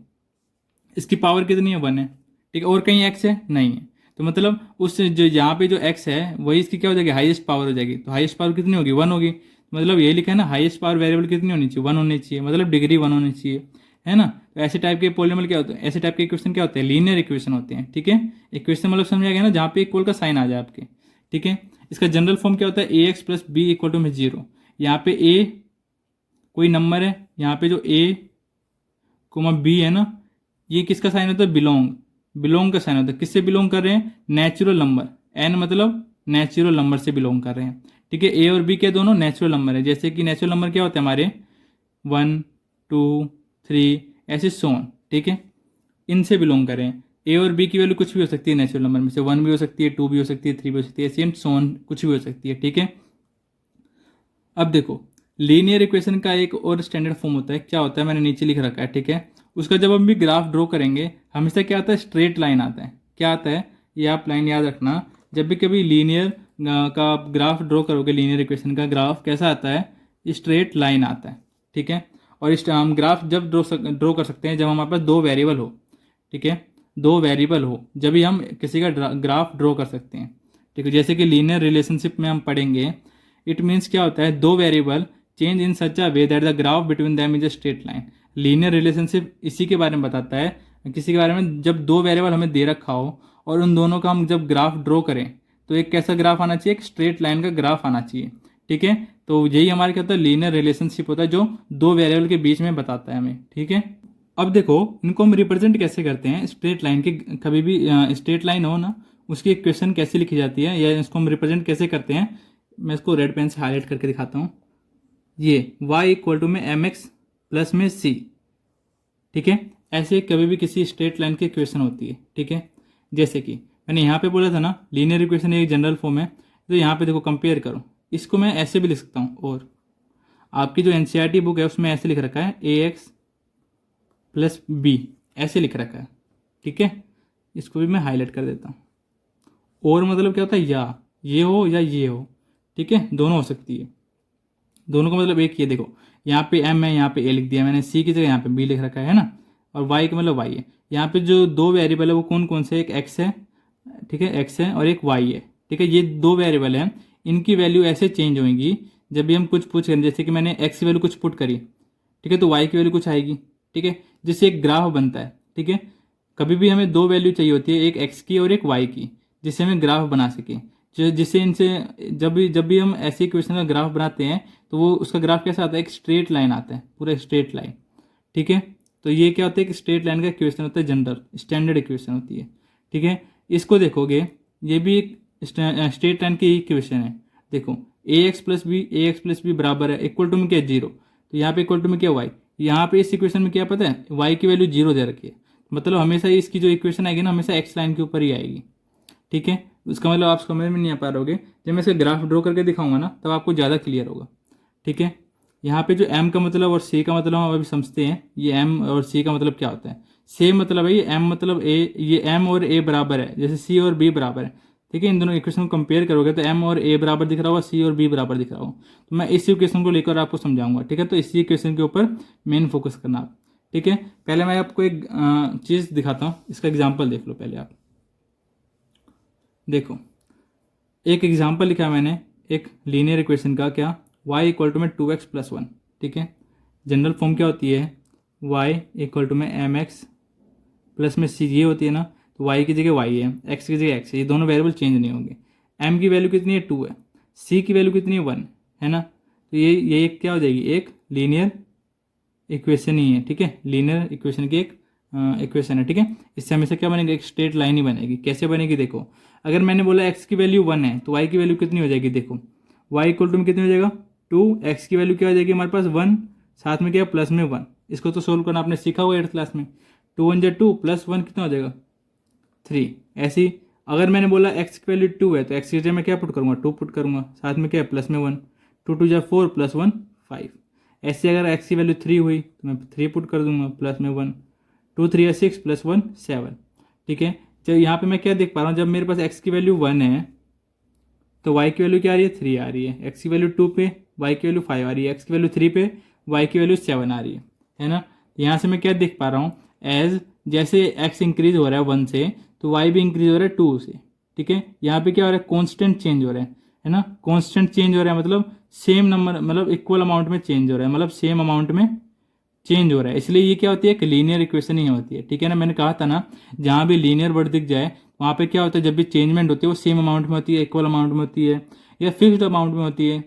इसकी पावर कितनी है 1 है, ठीक है, और कहीं x है नहीं है, तो मतलब उस जो यहाँ पे जो x है वही इसकी क्या हो जाएगी, हाईएस्ट पावर हो जाएगी। तो हाईएस्ट पावर कितनी होगी 1 होगी, मतलब ये लिखा है ना, हाईएस्ट पावर वेरिएबल कितनी होनी चाहिए 1 होनी चाहिए, मतलब डिग्री 1 होनी चाहिए, है ना। तो ऐसे टाइप के पोलिनोमियल क्या होते हैं, ऐसे टाइप के इक्वेशन क्या होते हैं, लीनियर इक्वेशन होते हैं, ठीक है। इक्वेशन मतलब समझ आ गया ना, जहाँ पे इक्वल का साइन आ जाए आपके, ठीक है। इसका जनरल फॉर्म क्या होता है, A X plus B equal to में 0। यहाँ पे ए कोई नंबर है, यहाँ पे जो ए कोमा बी है ना, ये किसका साइन होता है, बिलोंग का साइन होता है। किससे बिलोंग कर रहे हैं, नेचुरल नंबर, एन मतलब नेचुरल नंबर से बिलोंग कर रहे हैं, ठीक है। ए और बी के दोनों नेचुरल नंबर है। जैसे कि नेचुरल नंबर क्या होते हैं हमारे 1 2, 3 ऐसे सोन, ठीक है, इनसे बिलोंग करें। ए और बी की वैल्यू कुछ भी हो सकती है नेचुरल नंबर में से, 1 भी हो सकती है, 2 भी हो सकती है, 3 भी हो सकती है, ऐसे एंड सोन कुछ भी हो सकती है, ठीक है। अब देखो लीनियर इक्वेशन का एक और स्टैंडर्ड फॉर्म होता है, क्या होता है मैंने नीचे लिख रखा है, ठीक है। उसका जब हम भी ग्राफ ड्रॉ करेंगे हमेशा क्या आता है, स्ट्रेट लाइन आता है। क्या आता है ये आप लाइन याद रखना, जब भी कभी लीनियर का ग्राफ ड्रॉ करोगे, लीनियर इक्वेशन का ग्राफ कैसा आता है, स्ट्रेट लाइन आता है, ठीक है। और इस हम ग्राफ जब ड्रॉ कर सकते हैं जब हमारे पास दो वेरिएबल हो, ठीक है, दो वेरिएबल हो, जब भी हम किसी का ग्राफ ड्रॉ कर सकते हैं, ठीक है। जैसे कि लीनियर रिलेशनशिप में हम पढ़ेंगे, इट मीन्स क्या होता है, दो variable change in such a way that the graph between them is a straight line. Linear relationship इसी के बारे में बताता है, किसी के बारे में जब दो वेरिएबल हमें दे रखा हो और उन दोनों का हम जब ग्राफ ड्रॉ करें तो एक कैसा ग्राफ आना चाहिए, एक स्ट्रेट लाइन का ग्राफ आना चाहिए, ठीक है। तो यही हमारे क्या होता है, लीनियर रिलेशनशिप होता है जो दो वेरिएबल के बीच में बताता है हमें, ठीक है। अब देखो इनको हम रिप्रेजेंट कैसे करते हैं, स्ट्रेट लाइन के, कभी भी स्ट्रेट लाइन हो ना उसकी इक्वेशन कैसे लिखी जाती है या इसको हम रिप्रेजेंट कैसे करते हैं, मैं इसको रेड पेन से हाईलाइट करके दिखाता हूँ। ये y इक्वल टू में mx प्लस में c, ठीक है। ऐसे कभी भी किसी स्ट्रेट लाइन की इक्वेशन होती है, ठीक है। जैसे कि मैंने यहाँ पे बोला था ना लीनियर इक्वेशन एक जनरल फॉर्म है, तो यहाँ पे देखो कंपेयर करो, इसको मैं ऐसे भी लिख सकता हूँ, और आपकी जो एनसीईआरटी बुक है उसमें ऐसे लिख रखा है ax प्लस b, ऐसे लिख रखा है, ठीक है। इसको भी मैं हाईलाइट कर देता हूँ। और मतलब क्या होता है, या ये हो या ये हो, ठीक है, दोनों हो सकती है, दोनों का मतलब एक ही है। देखो यहाँ पे m है, यहाँ पे a लिख दिया मैंने, c की जगह यहाँ पे b लिख रखा है ना, और y का मतलब y है। यहाँ पे जो दो वेरिएबल है वो कौन कौन से, एक x है, ठीक है, x है, और एक y है, ठीक है। ये दो वेरिएबल हैं, इनकी वैल्यू ऐसे चेंज होंगी जब भी हम कुछ पूछ करें, जैसे कि मैंने x की वैल्यू कुछ पुट करी, ठीक है, तो y की वैल्यू कुछ आएगी, ठीक है, जिससे एक ग्राफ बनता है, ठीक है। कभी भी हमें दो वैल्यू चाहिए होती है, एक x की और एक y की, जिससे हमें ग्राफ बना सकें, जिससे इनसे जब भी हम ऐसी इक्वेशन का ग्राफ बनाते हैं तो वो उसका ग्राफ कैसा आता है, एक स्ट्रेट लाइन आता है, पूरा स्ट्रेट लाइन, ठीक है। तो ये क्या होता है, एक स्ट्रेट लाइन का इक्वेशन होता है, जनरल स्टैंडर्ड इक्वेशन होती है, ठीक है। इसको देखोगे ये भी एक स्ट्रेट लाइन की इक्वेशन है। देखो ax प्लस बी बराबर है इक्वल टू में क्या है, 0, तो यहाँ पे इक्वल टू में क्या y, यहाँ पे इस इक्वेशन में क्या पता है, y की वैल्यू 0 दे रखी है, मतलब हमेशा इसकी जो इक्वेशन आएगी ना हमेशा x लाइन के ऊपर ही आएगी, ठीक है। उसका मतलब आप समझ में नहीं आ पा रहोगे, जब मैं इसका ग्राफ ड्रॉ करके दिखाऊंगा ना तब आपको ज़्यादा क्लियर होगा, ठीक है। यहाँ पे जो m का मतलब और c का मतलब हम अभी समझते हैं, ये m और c का मतलब क्या होता है। सेम मतलब है ये m मतलब a, ये m और a बराबर है, जैसे c और b बराबर है, ठीक है। इन दोनों इक्वेशन को कंपेयर करोगे तो m और a बराबर दिख रहा होगा, c और b बराबर दिख रहा होगा, तो मैं इस इक्वेशन को लेकर आपको समझाऊंगा, ठीक है। तो इसी इक्वेशन के ऊपर मेन फोकस करना आप, ठीक है। पहले मैं आपको एक चीज़ दिखाता हूँ, इसका एग्जाम्पल देख लो पहले आप। देखो एक एग्जाम्पल लिखा है मैंने एक लीनियर इक्वेशन का, क्या, y इक्वल टू में 2x प्लस 1, ठीक है। जनरल फॉर्म क्या होती है, y इक्वल टू में mx प्लस में c, ये होती है ना, तो y की जगह y है, x की जगह x है, ये दोनों वेरिएबल चेंज नहीं होंगे। m की वैल्यू कितनी है, 2 है, c की वैल्यू कितनी है, 1 है ना, तो ये एक क्या हो जाएगी, एक लीनियर इक्वेशन ही है, ठीक है। लीनियर इक्वेशन की एक इक्वेशन है, ठीक है। इससे हमेशा क्या बनेगी, एक स्ट्रेट लाइन ही बनेगी। कैसे बनेगी, देखो अगर मैंने बोला x की वैल्यू 1 है तो y की वैल्यू कितनी हो जाएगी, देखो y इक्वल टू में कितनी हो जाएगा, 2, x की वैल्यू क्या हो जाएगी हमारे पास 1, साथ में क्या प्लस में 1। इसको तो सोल्व करना आपने सीखा हुआ 8th क्लास में, 2 1 जा 2 प्लस 1 कितना हो जाएगा 3। ऐसी अगर मैंने बोला x की वैल्यू 2 है तो x की जगह मैं क्या पुट करूँगा, 2 पुट करूँगा, साथ में क्या प्लस में 1, 2 2 जा 4 प्लस 1 5। ऐसे अगर x की वैल्यू 3 हुई तो मैं 3 पुट कर दूंगा, प्लस में 1, 2 3 या 6 प्लस 1 7, ठीक है। चलो यहाँ पे मैं क्या देख पा रहा हूँ, जब मेरे पास x की वैल्यू 1 है तो y की वैल्यू क्या आ रही है, 3 आ रही है, x की वैल्यू 2 पे y की वैल्यू 5 आ रही है, x की वैल्यू 3 पे y की वैल्यू 7 आ रही है ना। यहाँ से मैं क्या देख पा रहा हूँ, एज जैसे x इंक्रीज हो रहा है 1 से तो y भी इंक्रीज हो रहा है 2 से, ठीक है। यहाँ पे क्या हो रहा है, कॉन्स्टेंट चेंज हो रहा है ना, कॉन्स्टेंट चेंज हो रहा है मतलब सेम नंबर, मतलब इक्वल अमाउंट में चेंज हो रहा है, मतलब सेम अमाउंट में चेंज हो रहा है, इसलिए ये क्या होती है, एक लीनियर इक्वेशन ही होती है, ठीक है ना। मैंने कहा था ना जहाँ भी लीनियर वर्ड दिख जाए वहाँ पे क्या होता है, जब भी चेंजमेंट होती है वो सेम अमाउंट में होती है, इक्वल अमाउंट में होती है, या फिक्स्ड अमाउंट में होती है,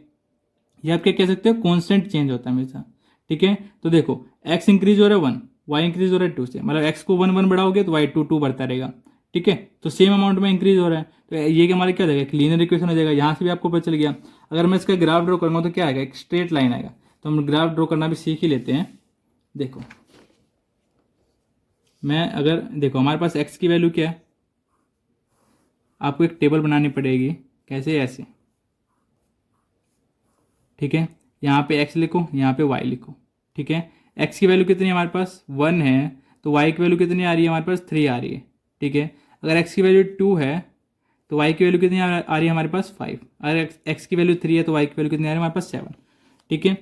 या आप क्या कह सकते हो, कॉन्स्टेंट चेंज होता है हमेशा, ठीक है। तो देखो x इंक्रीज हो रहा है 1, y इंक्रीज हो रहा है 2 से, मतलब x को 1 1 बढ़ाओगे तो y 2 2 बढ़ता रहेगा, ठीक है। तो सेम अमाउंट में इंक्रीज हो रहा है, तो ये हमारे क्या हो जाएगा, एक लीनियर इक्वेशन हो जाएगा। यहाँ से भी आपको पता चल गया। अगर मैं इसका ग्राफ ड्रॉ करूँगा तो क्या आएगा, एक स्ट्रेट लाइन आएगा। तो हम ग्राफ ड्रॉ करना भी सीख ही लेते हैं। देखो मैं अगर देखो हमारे पास x की वैल्यू क्या है, आपको एक टेबल बनानी पड़ेगी। कैसे? ऐसे, ठीक है। यहाँ पे x लिखो, यहाँ पे y लिखो, ठीक है। x की वैल्यू कितनी है हमारे पास? 1 है, तो y की वैल्यू कितनी आ रही है हमारे पास? 3 आ रही है, ठीक है। अगर x की वैल्यू 2 है तो y की वैल्यू कितनी आ रही है हमारे पास? 5। अगर x की वैल्यू 3 है तो y की वैल्यू कितनी आ रही है हमारे पास? 7, ठीक है।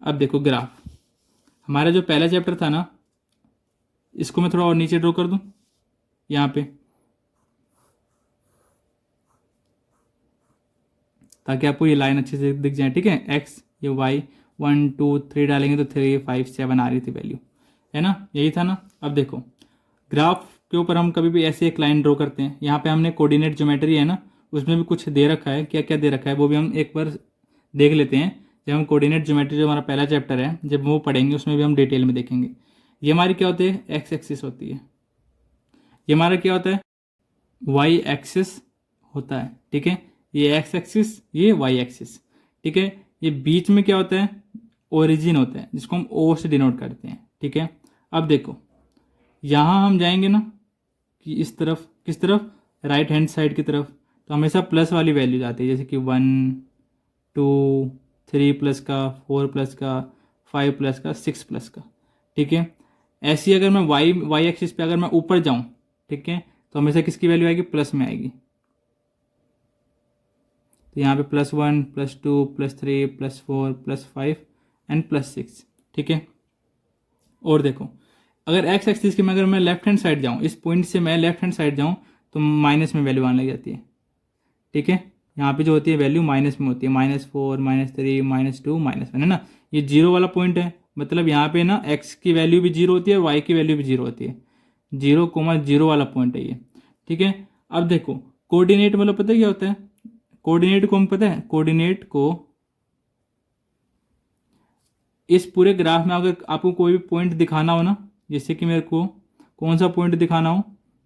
अब देखो ग्राफ, हमारा जो पहला चैप्टर था ना, इसको मैं थोड़ा और नीचे ड्रॉ कर दूं यहाँ पे, ताकि आपको ये लाइन अच्छे से दिख जाए, ठीक है। एक्स, ये वाई, 1 2 3 डालेंगे तो 3 5 7 आ रही थी वैल्यू, है ना, यही था ना। अब देखो ग्राफ के ऊपर हम कभी भी ऐसे एक लाइन ड्रॉ करते हैं। यहाँ पे हमने कोऑर्डिनेट ज्योमेट्री है ना, उसमें भी कुछ दे रखा है। क्या क्या दे रखा है वो भी हम एक बार देख लेते हैं। जब हम कोऑर्डिनेट ज्योमेट्री, जो हमारा पहला चैप्टर है, जब वो पढ़ेंगे उसमें भी हम डिटेल में देखेंगे। ये हमारी क्या होती है? एक्स एक्सिस होती है। ये हमारा क्या होता है? वाई एक्सिस होता है, ठीक है। ये एक्स एक्सिस, ये वाई एक्सिस, ठीक है। ये बीच में क्या होता है? ओरिजिन होता है, जिसको हम ओ से डिनोट करते हैं, ठीक है। अब देखो यहाँ हम जाएंगे ना कि इस तरफ, किस तरफ? राइट हैंड साइड की तरफ, तो हमेशा प्लस वाली वैल्यू जाती है, जैसे कि 1 2 3 प्लस का, 4 प्लस का, 5 प्लस का, 6 प्लस का, ठीक है। ऐसी अगर मैं वाई वाई एक्सिस पे अगर मैं ऊपर जाऊँ, ठीक है, तो हमेशा किसकी वैल्यू आएगी? प्लस में आएगी। तो यहाँ पे +1 +2 +3 +4 +5 एंड +6, ठीक है। और देखो अगर एक्स एक्सिस की अगर मैं लेफ्ट हैंड साइड जाऊँ, इस पॉइंट से मैं लेफ्ट हैंड साइड जाऊँ, तो माइनस में वैल्यू आने लग जाती है, ठीक है। यहाँ पे जो होती है वैल्यू माइनस में होती है, -4 -3 -2 -1, है ना। ये जीरो वाला पॉइंट है, मतलब यहाँ पे ना एक्स की वैल्यू भी जीरो होती है और वाई की वैल्यू भी जीरो होती है। 0,0 वाला पॉइंट है ये, ठीक है। अब देखो कोऑर्डिनेट मतलब पता है क्या होता है? कोऑर्डिनेट को हम पता है, कोऑर्डिनेट को इस पूरे ग्राफ में अगर आपको कोई भी पॉइंट दिखाना हो ना, जैसे कि मेरे को कौन सा पॉइंट दिखाना हो,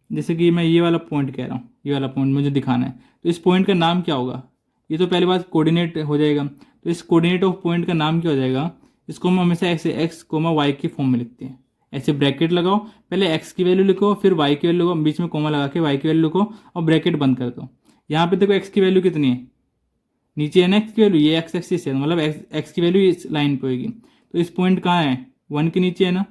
जैसे कि मैं ये वाला पॉइंट कह रहा हूँ, ये वाला पॉइंट मुझे दिखाना है, तो इस पॉइंट का नाम क्या होगा? ये तो पहली बात कोऑर्डिनेट हो जाएगा। तो इस कोऑर्डिनेट ऑफ पॉइंट का नाम क्या हो जाएगा? इसको हम हमेशा ऐसे एक्स कोमा वाई की फॉर्म में लिखते हैं। ऐसे ब्रैकेट लगाओ, पहले एक्स की वैल्यू लिखो, फिर वाई की वैल्यू लिखो, बीच में कोमा लगा के वाई की वैल्यू लिखो और ब्रैकेट बंद कर दो। यहाँ पे देखो एक्स की वैल्यू कितनी है? नीचे है ना एक्स की वैल्यू, ये एक्स एक्सिस है, मतलब एक्स की वैल्यू इस लाइन पे होगी। तो इस पॉइंट कहाँ है? 1 के नीचे है ना,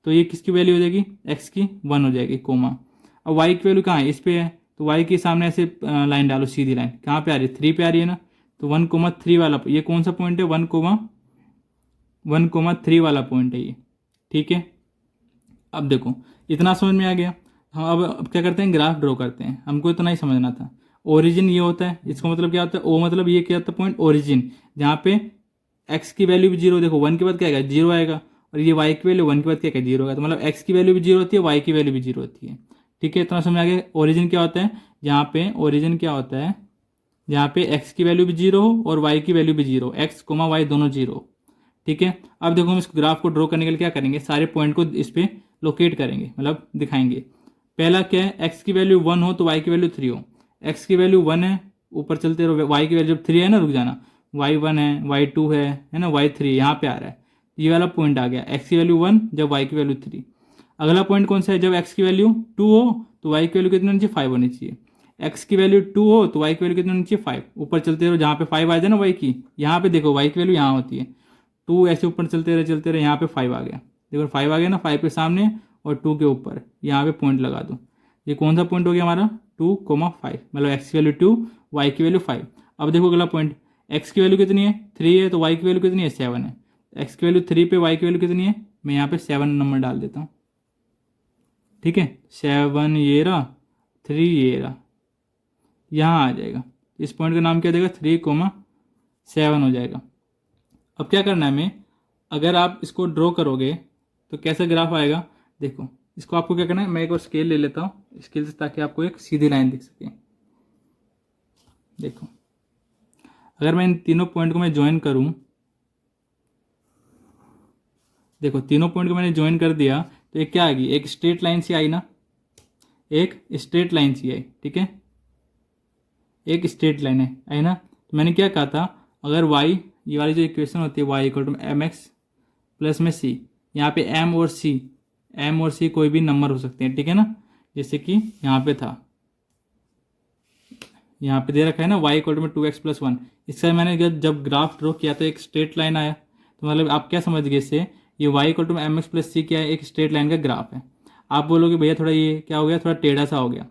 तो ये किसकी वैल्यू हो जाएगी? एक्स की 1 हो जाएगी, कोमा। अब वाई की वैल्यू कहाँ है? इस पे है, तो वाई के सामने ऐसे लाइन डालो, सीधी लाइन। कहाँ पे आ रही है? 3 पे आ रही है ना, तो 1,3 वाला, ये कौन सा पॉइंट है? 1,3 वाला पॉइंट है ये, ठीक है। अब देखो इतना समझ में आ गया। हम अब क्या करते हैं? ग्राफ ड्रॉ करते हैं। हमको इतना ही समझना था। ओरिजिन ये होता है, इसका मतलब क्या होता है? ओ मतलब ये क्या होता है? पॉइंट ओरिजिन, जहाँ पे एक्स की वैल्यू भी जीरो, देखो 1 के बाद क्या आएगा? जीरो आएगा, और ये वाई की वैल्यू 1 के बाद क्या आएगा? जीरो आएगा। तो मतलब एक्स की वैल्यू भी जीरो होती है, वाई की वैल्यू भी जीरो होती है, ठीक है। इतना समझ में आ गया। ओरिजिन क्या होता है? जहाँ पे ओरिजिन क्या होता है? जहाँ पे एक्स की वैल्यू भी जीरो हो और वाई की वैल्यू भी जीरो, एक्स कोमा वाई दोनों जीरो, ठीक है। अब देखो हम इस ग्राफ को ड्रॉ करने के लिए क्या करेंगे? सारे पॉइंट को इस पे लोकेट करेंगे, मतलब दिखाएंगे। पहला क्या है? एक्स की वैल्यू 1 हो तो वाई की वैल्यू 3 हो। एक्स की वैल्यू 1 है, ऊपर चलते रहो, वाई की वैल्यू जब 3 है ना, रुक जाना, वाई 1 है, वाई 2 है ना, वाई 3 यहाँ पे आ रहा है। ये वाला पॉइंट आ गया, एक्स की वैल्यू 1 जब वाई की वैल्यू 3। अगला पॉइंट कौन सा है? जब एक्स की वैल्यू 2 हो तो वाई की वैल्यू कितनी होनी चाहिए? 5 होनी चाहिए। एक्स की वैल्यू 2 हो तो वाई की वैल्यू कितनी होनी चाहिए? 5। ऊपर चलते रहो, जहाँ पे 5 आ जाए ना वाई की, यहाँ पे देखो वाई की वैल्यू यहाँ होती है, 2 ऐसे ऊपर चलते रहे, यहाँ पे 5 आ गया, देखो 5 आ गया ना, 5 के सामने और 2 के ऊपर, यहाँ पे पॉइंट लगा दो। ये कौन सा पॉइंट हो गया हमारा? 2,5, मतलब एक्स की वैल्यू 2, वाई की वैल्यू 5। अब देखो अगला पॉइंट, एक्स की वैल्यू कितनी है? 3 है, तो वाई की वैल्यू कितनी है? 7 है। एक्स की वैल्यू 3 पे वाई की वैल्यू कितनी है? मैं यहाँ पे 7 नंबर डाल देता हूँ, ठीक है। 7 ये रहा, 3 ये रहा, यहाँ आ जाएगा। इस पॉइंट का नाम क्या देगा? 3,7 हो जाएगा। अब क्या करना है हमें? अगर आप इसको ड्रॉ करोगे तो कैसा ग्राफ आएगा? देखो इसको आपको क्या करना है, मैं एक और स्केल ले लेता हूँ, स्केल से, ताकि आपको एक सीधी लाइन दिख सके। देखो अगर मैं इन तीनों पॉइंट को मैं ज्वाइन करूँ, देखो तीनों पॉइंट को मैंने ज्वाइन कर दिया, तो एक क्या आएगी? एक स्ट्रेट लाइन सी आई ना, एक स्ट्रेट लाइन सी आई, ठीक है, एक स्ट्रेट लाइन है, आई ना। तो मैंने क्या कहा था? अगर y, ये वाली जो इक्वेशन होती है y = mx प्लस में c, यहाँ पे एम और सी कोई भी नंबर हो सकते हैं, ठीक है ना। जैसे कि यहाँ पे था, यहाँ पे दे रखा है ना y इक्वल टू में 2x+1। इसका मैंने जब ग्राफ ड्रॉ किया तो एक स्ट्रेट लाइन आया, तो मतलब आप क्या समझ गए इससे, ये y इक्वल टू में mx+c क्या है, एक स्ट्रेट लाइन का ग्राफ है। आप बोलोगे भैया थोड़ा ये क्या हो गया, थोड़ा टेढ़ा सा हो गया,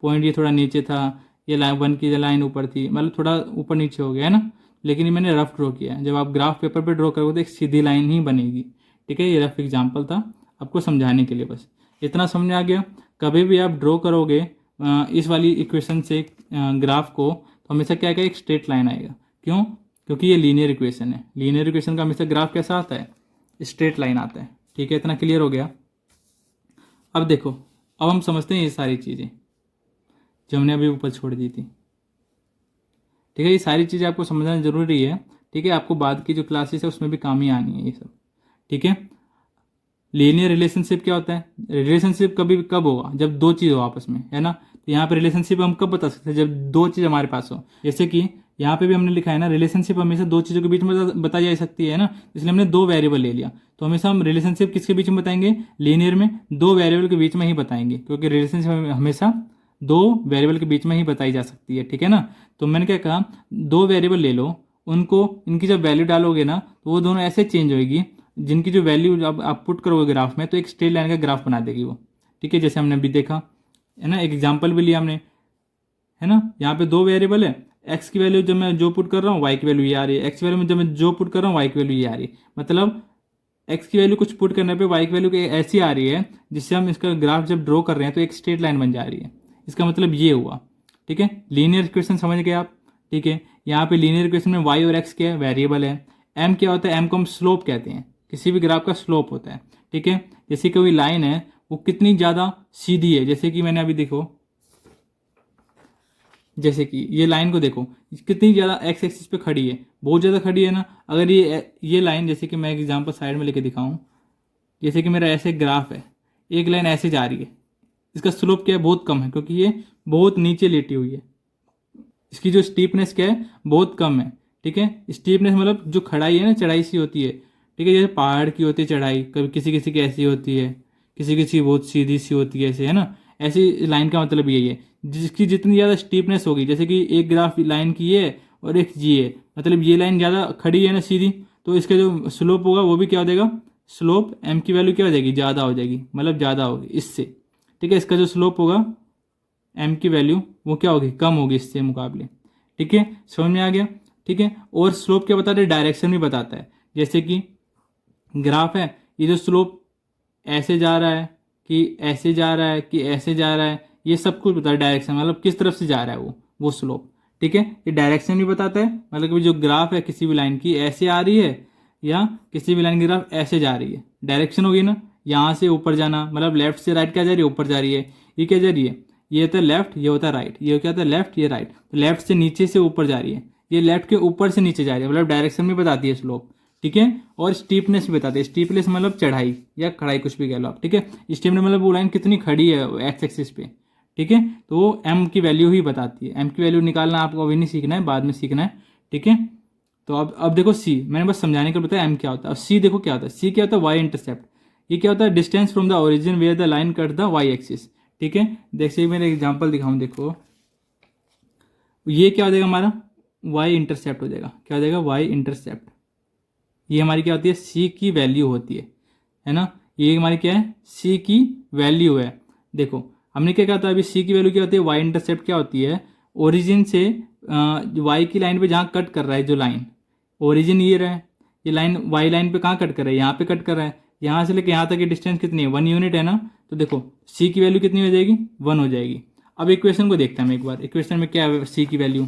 पॉइंट ये थोड़ा नीचे था, ये लाइन 1 की लाइन ऊपर थी, मतलब थोड़ा ऊपर नीचे हो गया है ना। लेकिन ये मैंने रफ ड्रॉ किया है, जब आप ग्राफ पेपर पर ड्रॉ करोगे तो एक सीधी लाइन ही बनेगी, ठीक है। ये रफ एग्जाम्पल था आपको समझाने के लिए, बस इतना समझ आ गया। कभी भी आप ड्रॉ करोगे इस वाली इक्वेशन से ग्राफ को, तो हमेशा क्या आएगा, एक स्ट्रेट लाइन आएगा। क्यों? क्योंकि ये लीनियर इक्वेशन है। लीनियर इक्वेशन का हमेशा ग्राफ कैसा आता है, स्ट्रेट लाइन आता है, ठीक है। इतना क्लियर हो गया। अब देखो, अब हम समझते हैं ये सारी चीज़ें जो हमने अभी ऊपर छोड़ दी थी, ठीक है। ये सारी चीज़ें आपको समझना जरूरी है, ठीक है। आपको बाद की जो क्लासेस है उसमें भी काम ही आनी है ये सब, ठीक है। लीनियर रिलेशनशिप क्या होता है, रिलेशनशिप कभी कब होगा, जब दो चीज़ हो आपस में, है ना। तो यहाँ पे रिलेशनशिप हम कब बता सकते हैं, जब दो चीज़ हमारे पास हो। जैसे कि यहाँ पे भी हमने लिखा है ना, रिलेशनशिप हमेशा दो चीज़ों के बीच में बताई जा सकती है ना, इसलिए हमने दो वेरिएबल ले लिया। तो हमेशा हम रिलेशनशिप किसके बीच में बताएंगे, लीनियर में दो वेरिएबल के बीच में ही बताएंगे, क्योंकि रिलेशनशिप हमेशा दो वेरिएबल के बीच में ही बताई जा सकती है, ठीक है ना। तो मैंने क्या कहा, दो वेरिएबल ले लो, उनको इनकी जब वैल्यू डालोगे ना तो वो दोनों ऐसे चेंज होगी, जिनकी जो वैल्यू जब आप पुट करोगे ग्राफ में तो एक स्ट्रेट लाइन का ग्राफ बना देगी वो, ठीक है। जैसे हमने अभी देखा है ना, एक एग्जांपल भी लिया हमने, है ना। यहाँ पे दो वेरिएबल है, एक्स की वैल्यू जब मैं जो पुट कर रहा हूँ वाई की वैल्यू ये आ रही है, एक्स की वैल्यू में जब मैं जो पुट कर रहा हूँ वाई की वैल्यू ये आ रही है। मतलब एक्स की वैल्यू कुछ पुट करने पे वाई की वैल्यू ऐसी आ रही है जिससे हम इसका ग्राफ जब ड्रॉ कर रहे हैं तो एक स्ट्रेट लाइन बन जा रही है। इसका मतलब ये हुआ, ठीक है। लीनियर इक्वेशन समझ गए आप, ठीक है। यहाँ पे लीनियर इक्वेशन में वाई और एक्स क्या है, वेरिएबल है। एम क्या होता है, एम को हम स्लोप कहते हैं, किसी भी ग्राफ का स्लोप होता है, ठीक है। जैसे कोई लाइन है वो कितनी ज़्यादा सीधी है, जैसे कि मैंने अभी देखो, जैसे कि ये लाइन को देखो कितनी ज़्यादा एक्स एक्सिस पे खड़ी है, बहुत ज़्यादा खड़ी है ना। अगर ये लाइन, जैसे कि मैं एक एग्जांपल साइड में लेके दिखाऊं, जैसे कि मेरा ऐसे ग्राफ है, एक लाइन ऐसे जा रही है, इसका स्लोप क्या है, बहुत कम है, क्योंकि ये बहुत नीचे लेटी हुई है। इसकी जो स्टीपनेस क्या है, बहुत कम है, ठीक है। स्टीपनेस मतलब जो खड़ाई है ना, चढ़ाई सी होती है, ठीक है। जैसे पहाड़ की होती है चढ़ाई, कभी किसी किसी की ऐसी होती है, किसी किसी बहुत सीधी सी होती है, ऐसे, है ना। ऐसी लाइन का मतलब यही है, जिसकी जितनी ज़्यादा स्टीपनेस होगी, जैसे कि एक ग्राफ लाइन की है और एक ये है, मतलब ये लाइन ज़्यादा खड़ी है ना सीधी, तो इसका जो स्लोप होगा वो भी क्या हो जाएगा, स्लोप एम की वैल्यू क्या हो जाएगी, ज़्यादा हो जाएगी, मतलब ज़्यादा होगी इससे, ठीक है। इसका जो स्लोप होगा एम की वैल्यू वो क्या होगी, कम होगी इससे मुकाबले, ठीक है। समझ में आ गया, ठीक है। और स्लोप क्या बताता है, डायरेक्शन भी बताता है। जैसे कि ग्राफ है, ये जो स्लोप ऐसे जा रहा है कि ऐसे जा रहा है कि ऐसे जा रहा है, ये सब कुछ बताता है। डायरेक्शन मतलब किस तरफ से जा रहा है वो स्लोप, ठीक है। ये डायरेक्शन भी बताता है, मतलब कि जो ग्राफ है किसी भी लाइन की ऐसे आ रही है या किसी भी लाइन की ग्राफ ऐसे जा रही है, डायरेक्शन होगी ना, यहाँ से ऊपर जाना, मतलब लेफ्ट से राइट क्या जा रही है, ऊपर जा रही है। ये क्या जा रही है, ये होता है लेफ्ट, ये होता है राइट, ये क्या होता है लेफ्ट, ये राइट। तो लेफ्ट से नीचे से ऊपर जा रही है, ये लेफ्ट के ऊपर से नीचे जा रही है, मतलब डायरेक्शन भी बताती है स्लोप, ठीक है। और स्टीपनेस भी बताती है, स्टीपनेस मतलब चढ़ाई या खड़ाई, कुछ भी कह लो आप, ठीक है। स्टीपनेस मतलब वो लाइन कितनी खड़ी है एक्स एक्सिस पे, ठीक है। तो वो एम की वैल्यू ही बताती है। एम की वैल्यू निकालना आपको अभी नहीं सीखना है, बाद में सीखना है, ठीक है। तो अब देखो सी, मैंने बस समझाने के लिए बताया एम क्या होता है। अब सी देखो क्या होता है, सी क्या होता है, वाई इंटरसेप्ट। ये क्या होता है, distance from the origin where the line cut the y axis, ठीक है। जैसे मैंने एग्जांपल दिखाऊं, देखो ये क्या हो जाएगा हमारा, वाई इंटरसेप्ट हो जाएगा, क्या हो जाएगा, वाई इंटरसेप्ट। ये हमारी क्या होती है, सी की वैल्यू होती है ना। ये हमारी क्या है, सी की वैल्यू है। देखो हमने क्या कहा था अभी, सी की वैल्यू क्या होती है, वाई इंटरसेप्ट क्या होती है, ओरिजिन से वाई की लाइन पे जहाँ कट कर रहा है, जो लाइन ओरिजिन ये रहा है, ये लाइन वाई लाइन पे कहाँ कट कर रहा है, यहाँ पे कट कर रहा है। यहाँ से लेके यहाँ तक की डिस्टेंस कितनी है, 1 यूनिट है ना। तो देखो सी की वैल्यू कितनी हो जाएगी, 1 हो जाएगी। अब इक्वेशन को देखते हैं हम एक बार, इक्वेशन में क्या है सी की वैल्यू,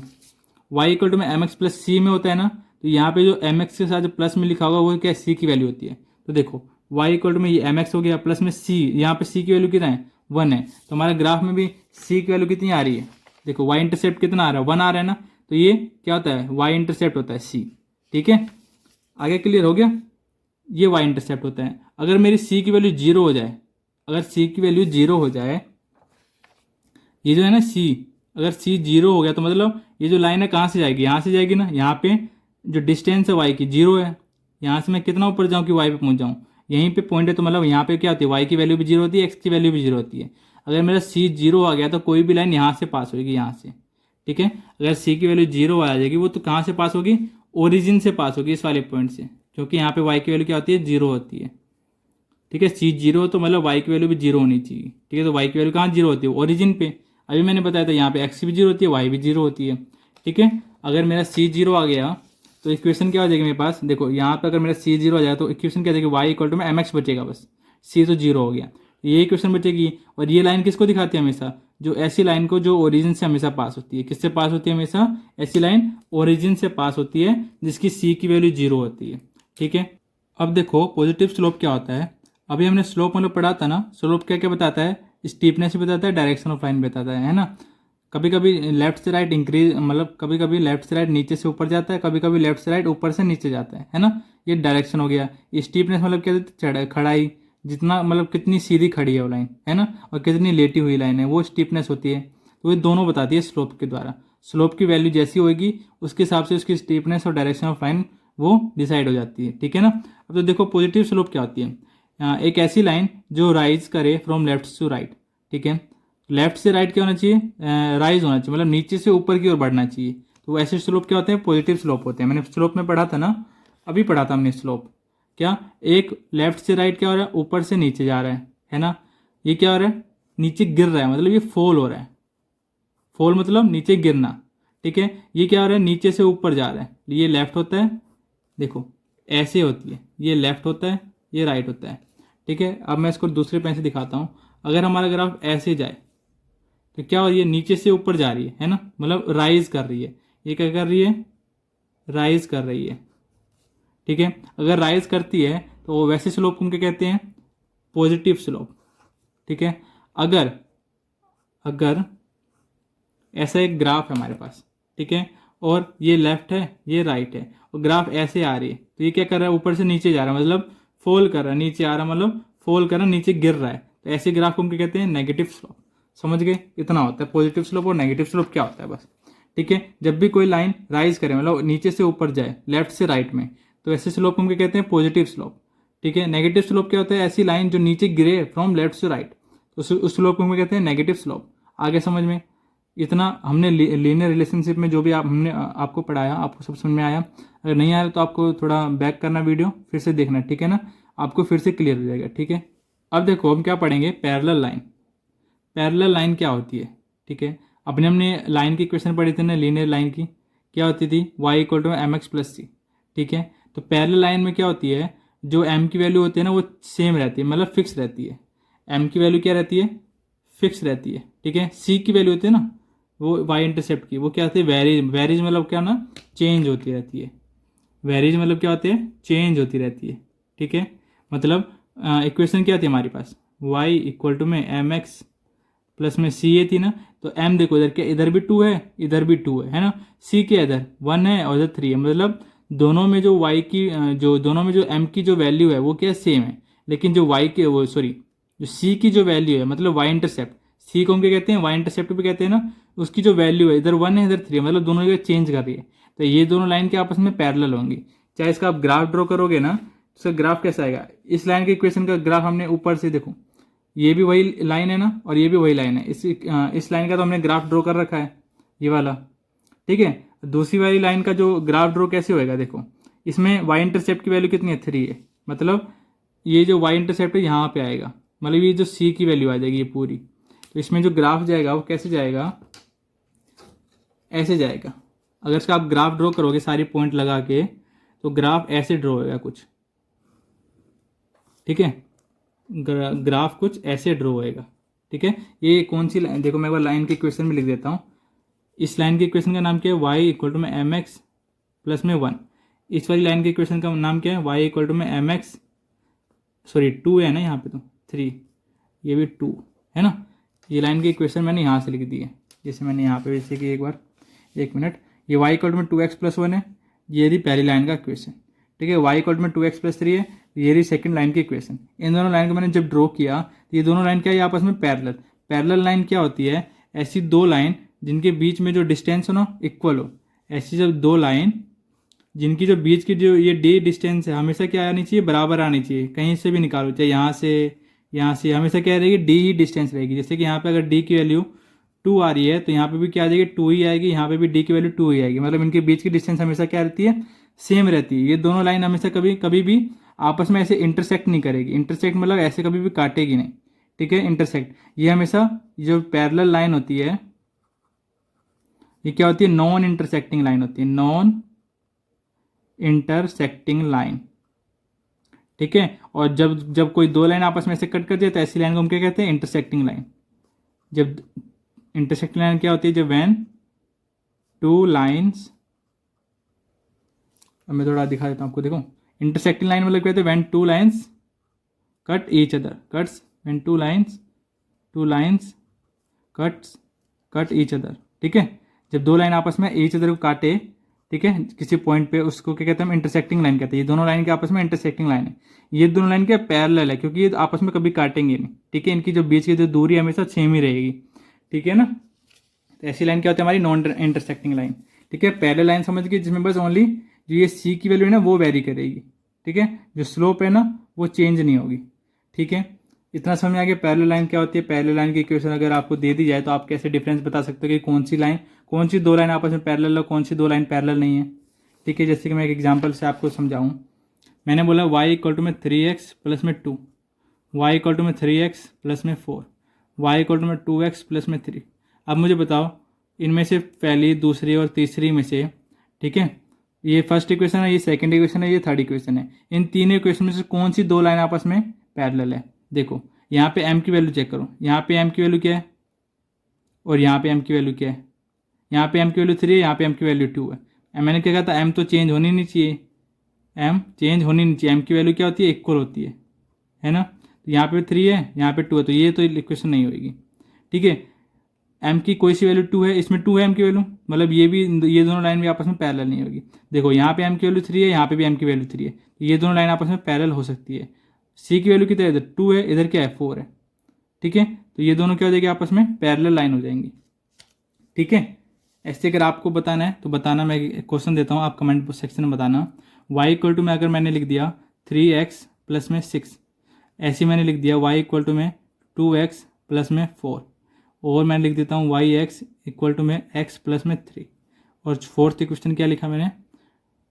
वाई इक्वल टू में एम एक्स प्लस सी में होता है ना। तो यहाँ पे जो एम एक्स के साथ जो प्लस में लिखा होगा वो क्या, सी की वैल्यू होती है। तो देखो वाई इक्वल टू में ये एम एक्स हो गया, प्लस में सी, यहाँ पे सी की वैल्यू कितना है, 1 है। तो हमारे ग्राफ में भी सी की वैल्यू कितनी आ रही है, देखो वाई इंटरसेप्ट कितना आ रहा है, 1 आ रहा है ना। तो ये क्या होता है, वाई इंटरसेप्ट होता है सी, ठीक है। आगे क्लियर हो गया, ये वाई इंटरसेप्ट होता है। अगर मेरी सी की वैल्यू 0 हो जाए, अगर सी की वैल्यू 0 हो जाए, ये जो है ना सी, अगर सी 0 हो गया तो मतलब ये जो लाइन है कहाँ से जाएगी, यहाँ से जाएगी ना। यहाँ पे जो डिस्टेंस है वाई की 0 है, यहाँ से मैं कितना ऊपर जाऊँ कि वाई पे पहुँच जाऊँ, यहीं पे पॉइंट है तो मतलब यहाँ पे क्या होती है, वाई की वैल्यू भी जीरो होती है, एक्स की वैल्यू भी जीरो होती है। अगर मेरा सी जीरो आ गया तो कोई भी लाइन यहाँ से पास होगी, यहाँ से, ठीक है। अगर सी की वैल्यू जीरो आ जाएगी वो तो कहाँ से पास होगी, ओरिजिन से पास होगी, इस वाले पॉइंट से, क्योंकि यहाँ पे वाई की वैल्यू क्या होती है, जीरो होती है, ठीक है। सी जीरो तो मतलब वाई की वैल्यू भी जीरो होनी चाहिए, ठीक है। तो वाई की वैल्यू कहाँ जीरो होती है, ओरिजिन पे। अभी मैंने बताया था यहाँ पे एक्स भी जीरो होती है, वाई भी जीरो होती है, ठीक है। अगर मेरा सी जीरो आ गया तो इक्वेशन क्या हो जाएगी मेरे पास, देखो यहाँ पे अगर मेरा सी जीरो आ जाए तो इक्वेशन क्या जाएगी, वाई इक्वल टू में एम एक्स बचेगा बस, सी तो जीरो हो गया, ये इक्वेशन बचेगी। और ये लाइन किसको दिखाती है हमेशा, जो ऐसी लाइन को जो ओरिजिन से हमेशा पास होती है, किससे पास होती है हमेशा, ऐसी लाइन ओरिजिन से पास होती है जिसकी सी की वैल्यू जीरो होती है, ठीक है। अब देखो पॉजिटिव स्लोप क्या होता है, अभी हमने स्लोप मतलब पढ़ा था ना, स्लोप क्या क्या बताता है, स्टीपनेस भी बताता है, डायरेक्शन ऑफ लाइन बताता है ना। कभी कभी लेफ्ट से राइट इंक्रीज, मतलब कभी कभी लेफ्ट से राइट नीचे से ऊपर जाता है, कभी कभी लेफ्ट से राइट ऊपर से नीचे जाता है ना। ये डायरेक्शन हो गया। स्टीपनेस मतलब क्या, खड़ाई, जितना मतलब कितनी सीधी खड़ी है वो लाइन, है ना, और कितनी लेटी हुई लाइन है, वो स्टीपनेस होती है। तो ये दोनों बताती है स्लोप के द्वारा। स्लोप की वैल्यू जैसी होगी उसके हिसाब से उसकी स्टीपनेस और डायरेक्शन ऑफ लाइन वो डिसाइड हो जाती है, ठीक है ना। अब तो देखो पॉजिटिव स्लोप क्या होती है, एक ऐसी लाइन जो राइज करे फ्रॉम लेफ्ट टू राइट, ठीक है। लेफ्ट से राइट क्या होना चाहिए, राइज होना चाहिए, मतलब नीचे से ऊपर की ओर बढ़ना चाहिए। तो ऐसे स्लोप क्या होते हैं, पॉजिटिव स्लोप होते हैं। मैंने स्लोप में पढ़ा था ना, अभी पढ़ा था हमने स्लोप, क्या एक लेफ्ट से राइट क्या हो रहा है, ऊपर से नीचे जा रहा है ना। ये क्या हो रहा है, नीचे गिर रहा है, मतलब ये फॉल हो रहा है, फॉल मतलब नीचे गिरना, ठीक है। ये क्या हो रहा है, नीचे से ऊपर जा रहा है, ये लेफ्ट होता है, देखो ऐसे होती है, ये लेफ्ट होता है, ये राइट होता है, ठीक है। अब मैं इसको दूसरे पेन से दिखाता हूँ। अगर हमारा ग्राफ ऐसे जाए तो क्या हो रही है, नीचे से ऊपर जा रही है ना, मतलब राइज कर रही है। ये क्या कर रही है, राइज कर रही है, ठीक है। अगर राइज करती है तो वैसे स्लोप को क्या कहते हैं, पॉजिटिव स्लोप, ठीक है। अगर अगर ऐसा एक ग्राफ है हमारे पास, ठीक है, और ये लेफ्ट है ये राइट है, और ग्राफ ऐसे आ रही है, तो ये क्या कर रहा है, ऊपर से नीचे जा रहा है, मतलब फॉल कर रहा है, नीचे आ रहा है मतलब फॉल कर रहा है, नीचे गिर रहा है। तो ऐसे ग्राफ को हम क्या कहते हैं, नेगेटिव स्लोप। समझ गए, इतना होता है पॉजिटिव स्लोप और नेगेटिव स्लोप क्या होता है बस, ठीक है। जब भी कोई लाइन राइज करे, मतलब नीचे से ऊपर जाए लेफ्ट से राइट में, तो ऐसे स्लोप हम क्या कहते हैं, पॉजिटिव स्लोप, ठीक है। नेगेटिव स्लोप क्या होता है, ऐसी लाइन जो नीचे गिरे फ्रॉम लेफ्ट टू राइट, तो उस स्लोप को हम कहते हैं नेगेटिव स्लोप। आगे समझ में, इतना हमने लीनियर रिलेशनशिप में जो भी हमने आपको पढ़ाया, आपको सब समझ में आया। अगर नहीं आया तो आपको थोड़ा बैक करना, वीडियो फिर से देखना, ठीक है ना, आपको फिर से क्लियर हो जाएगा, ठीक है। अब देखो हम क्या पढ़ेंगे, पैरेलल लाइन। पैरेलल लाइन क्या होती है, ठीक है। अपने हमने लाइन की क्वेश्चन पढ़ी थी ना, लीनियर लाइन की, क्या होती थी, y equal to M X plus C, ठीक है। तो पैरेलल लाइन में क्या होती है, जो m की वैल्यू होती है ना वो सेम रहती है, मतलब फिक्स रहती है। m की वैल्यू क्या रहती है, फिक्स रहती है, ठीक है। c की वैल्यू होती है ना वो y इंटरसेप्ट की, वो क्या होती है, वेरीज। वेरीज मतलब क्या ना, चेंज होती रहती है। वेरीज मतलब क्या होती है, चेंज होती रहती है, ठीक है। मतलब इक्वेशन क्या थी हमारे पास, y इक्वल टू में एम एक्स प्लस में सी ए थी ना, तो m देखो इधर क्या, इधर भी 2 है, इधर भी 2 है ना। c क्या इधर 1 है और इधर 3 है, मतलब दोनों में जो y की जो दोनों में जो m की जो वैल्यू है वो क्या सेम है, लेकिन जो y की वो सॉरी जो c की जो वैल्यू है, मतलब y इंटरसेप्ट, c को हम क्या कहते हैं, y इंटरसेप्ट भी कहते हैं ना, उसकी जो वैल्यू है इधर 1 है इधर 3 है, मतलब दोनों जगह चेंज कर रही है। तो ये दोनों लाइन के आपस में पैरेलल होंगी। चाहे इसका आप ग्राफ ड्रॉ करोगे ना, इसका ग्राफ कैसा आएगा, इस लाइन के इक्वेशन का ग्राफ हमने ऊपर से देखो, ये भी वही लाइन है ना और ये भी वही लाइन है, इस लाइन का तो हमने ग्राफ ड्रॉ कर रखा है, ये वाला, ठीक है। दूसरी वाली लाइन का जो ग्राफ ड्रॉ कैसे होएगा, देखो इसमें y इंटरसेप्ट की वैल्यू कितनी है, 3 है, मतलब ये जो y इंटरसेप्ट है यहाँ पे आएगा, मतलब ये जो c की वैल्यू आ जाएगी ये पूरी। तो इसमें जो ग्राफ जाएगा वो कैसे जाएगा, ऐसे जाएगा। अगर इसका आप ग्राफ ड्रॉ करोगे सारी पॉइंट लगा के, तो ग्राफ ऐसे ड्रॉ होएगा कुछ, ठीक है। ग्राफ कुछ ऐसे ड्रॉ होएगा, ठीक है। ये कौन सी लाइन, देखो मैं एक बार लाइन के इक्वेशन में लिख देता हूँ। इस लाइन के इक्वेशन का नाम क्या है, y इक्वल टू में एम एक्स प्लस में 1। इस वाली लाइन के इक्वेशन का नाम क्या है, y इक्वल टू में एम एक्स, सॉरी 2 है ना यहाँ पे, तो 3, ये भी 2 है ना। ये लाइन की इक्वेशन मैंने यहाँ से लिख दी है, जैसे मैंने यहाँ पे वैसे कि एक बार 1 मिनट, ये y इक्वल टू में 2x प्लस 1 है, ये रही पहली लाइन का इक्वेशन, ठीक है। y इक्वल टू में 2x प्लस 3 है, ये रही सेकंड लाइन की इक्वेशन। इन दोनों लाइन को मैंने जब ड्रॉ किया तो ये दोनों लाइन क्या है, आपस में पैरेलल। पैरेलल लाइन क्या होती है, ऐसी दो लाइन जिनके बीच में जो डिस्टेंस हो ना इक्वल हो, ऐसी जब दो लाइन जिनकी जो बीच की जो ये डी डिस्टेंस है हमेशा क्या आनी चाहिए, बराबर आनी चाहिए। कहीं से भी निकालो, चाहे यहाँ से हमेशा क्या रहेगी, डी ही डिस्टेंस रहेगी। जैसे कि यहाँ पे अगर डी की वैल्यू 2 आ रही है तो यहाँ पे भी क्या आ जाएगी, 2 ही आएगी। यहाँ पे भी डी की वैल्यू 2 ही आएगी। मतलब इनके बीच की डिस्टेंस हमेशा क्या रहती है, सेम रहती है। ये दोनों लाइन हमेशा कभी कभी भी आपस में ऐसे इंटरसेक्ट नहीं करेगी। इंटरसेक्ट मतलब ऐसे कभी भी काटेगी नहीं, ठीक है। इंटरसेक्ट ये हमेशा जो पैरेलल लाइन होती है ये क्या होती है, नॉन इंटरसेक्टिंग लाइन होती है, नॉन इंटरसेक्टिंग लाइन, ठीक है। और जब कोई दो लाइन आपस में से कट कर जाए तो ऐसी लाइन को हम क्या कहते हैं, इंटरसेक्टिंग लाइन। जब इंटरसेक्टिंग लाइन क्या होती है, जब व्हेन टू लाइन्स, अब मैं थोड़ा दिखा देता हूं आपको, देखो इंटरसेक्टिंग लाइन मतलब क्या होता है, when two lines cut each other, cuts, when two lines cut each other, ठीक है। जब दो लाइन आपस में ईच अदर को काटे, ठीक है, किसी पॉइंट पे, उसको क्या कहते हैं, हम इंटरसेक्टिंग लाइन कहते हैं। ये दोनों लाइन के आपस में इंटरसेक्टिंग लाइन है। ये दोनों लाइन के पैरेलल है क्योंकि ये आपस में कभी काटेंगे नहीं, ठीक है। इनकी जो बीच की जो दूरी हमेशा सेम ही रहेगी, ठीक है ना। तो ऐसी लाइन क्या होती है, हमारी नॉन इंटरसेक्टिंग लाइन, ठीक है। पैरेलल लाइन समझ गए, जिसमें बस ओनली जो ये सी की वैल्यू है ना वो वेरी करेगी, ठीक है। जो स्लोप है ना वो चेंज नहीं होगी, ठीक है। इतना समझ में आ गया पैरेलल लाइन क्या होती है। पैरेलल लाइन की इक्वेशन अगर आपको दे दी जाए तो आप कैसे डिफरेंस बता सकते हो कि कौन सी दो लाइन आपस में पैरेलल है, कौन सी दो लाइन पैरेलल नहीं है, ठीक है। जैसे कि मैं एक एग्जांपल से आपको समझाऊं, मैंने बोला y इक्वल टू में 3x प्लस में 2, y इक्वल टू में 3x प्लस में 4, y इक्वल टू में 2x प्लस में 3। अब मुझे बताओ इनमें से पहली, दूसरी और तीसरी में से, ठीक है, ये फर्स्ट इक्वेशन है, ये सेकंड इक्वेशन है, ये थर्ड इक्वेशन है, इन तीनों इक्वेशन में से कौन सी दो लाइन आपस में पैरेलल है। देखो यहाँ पे m की वैल्यू चेक करो, यहाँ पे m की वैल्यू क्या है और यहाँ पे m की वैल्यू क्या है। यहाँ पे m की वैल्यू 3 है, यहाँ पे m की वैल्यू 2 है। मैंने क्या कहा था, m तो चेंज होनी नहीं चाहिए, m चेंज होनी नहीं चाहिए। m की वैल्यू क्या होती है, इक्वल होती है ना। तो यहाँ पे 3 है, यहाँ पे 2 है, तो ये तो इक्वेशन नहीं होगी, ठीक है। m की कोई सी वैल्यू 2 है, इसमें 2 है m की वैल्यू, मतलब ये दोनों लाइन भी आपस में पैरेलल नहीं होगी। देखो यहाँ पे m की वैल्यू 3 है, यहाँ पे भी m की वैल्यू 3 है, तो ये दोनों लाइन आपस में पैरेलल हो सकती है। c की वैल्यू कितना है, इधर 2 है, इधर क्या है 4 है, ठीक है। तो ये दोनों क्या हो जाएगी, आपस में पैरेलल लाइन हो जाएंगी, ठीक है। ऐसे अगर आपको बताना है तो बताना, मैं क्वेश्चन देता हूँ, आप कमेंट सेक्शन में बताना। y इक्वल टू में अगर मैंने लिख दिया 3x प्लस में 6, ऐसे मैंने लिख दिया y इक्वल टू में 2x प्लस में 4, और मैं लिख देता हूँ yx इक्वल टू में x प्लस में 3, और फोर्थ क्वेश्चन क्या लिखा मैंने,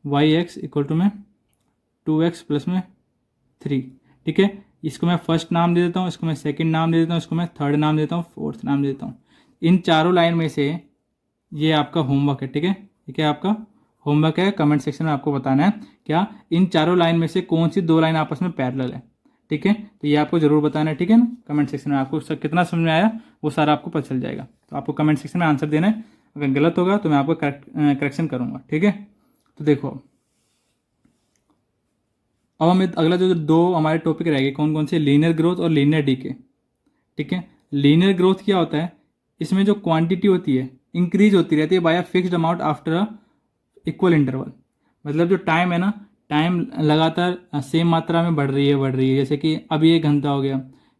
yx इक्वल टू में 2x प्लस में 3, ठीक है। इसको मैं फर्स्ट नाम दे देता हूँ, इसको मैं सेकंड नाम दे देता हूँ, इसको मैं थर्ड नाम देता हूँ, फोर्थ नाम दे देता हूँ। इन चारों लाइन में से ये आपका होमवर्क है, ठीक है। ठीक है, आपका होमवर्क है, कमेंट सेक्शन में आपको बताना है क्या इन चारों लाइन में से कौन सी दो लाइन आपस में पैरेलल है, ठीक है। तो ये आपको जरूर बताना है, ठीक है ना। कमेंट सेक्शन में आपको कितना समझ में आया वो सारा आपको पता चल जाएगा। तो आपको कमेंट सेक्शन में आंसर देना है, अगर गलत होगा तो मैं आपको करेक्शन करूँगा, ठीक है। तो देखो अब हम अगला जो दो हमारे टॉपिक रहेंगे कौन कौन से, लीनियर ग्रोथ और लीनियर डीके, ठीक है। लीनियर ग्रोथ क्या होता है, इसमें जो क्वांटिटी होती है इंक्रीज होती रहती है by a fixed amount after a equal interval. मतलब जो टाइम है ना, टाइम लगातार सेम मात्रा में बढ़ रही है। जैसे कि अभी 1 घंटा हो गया,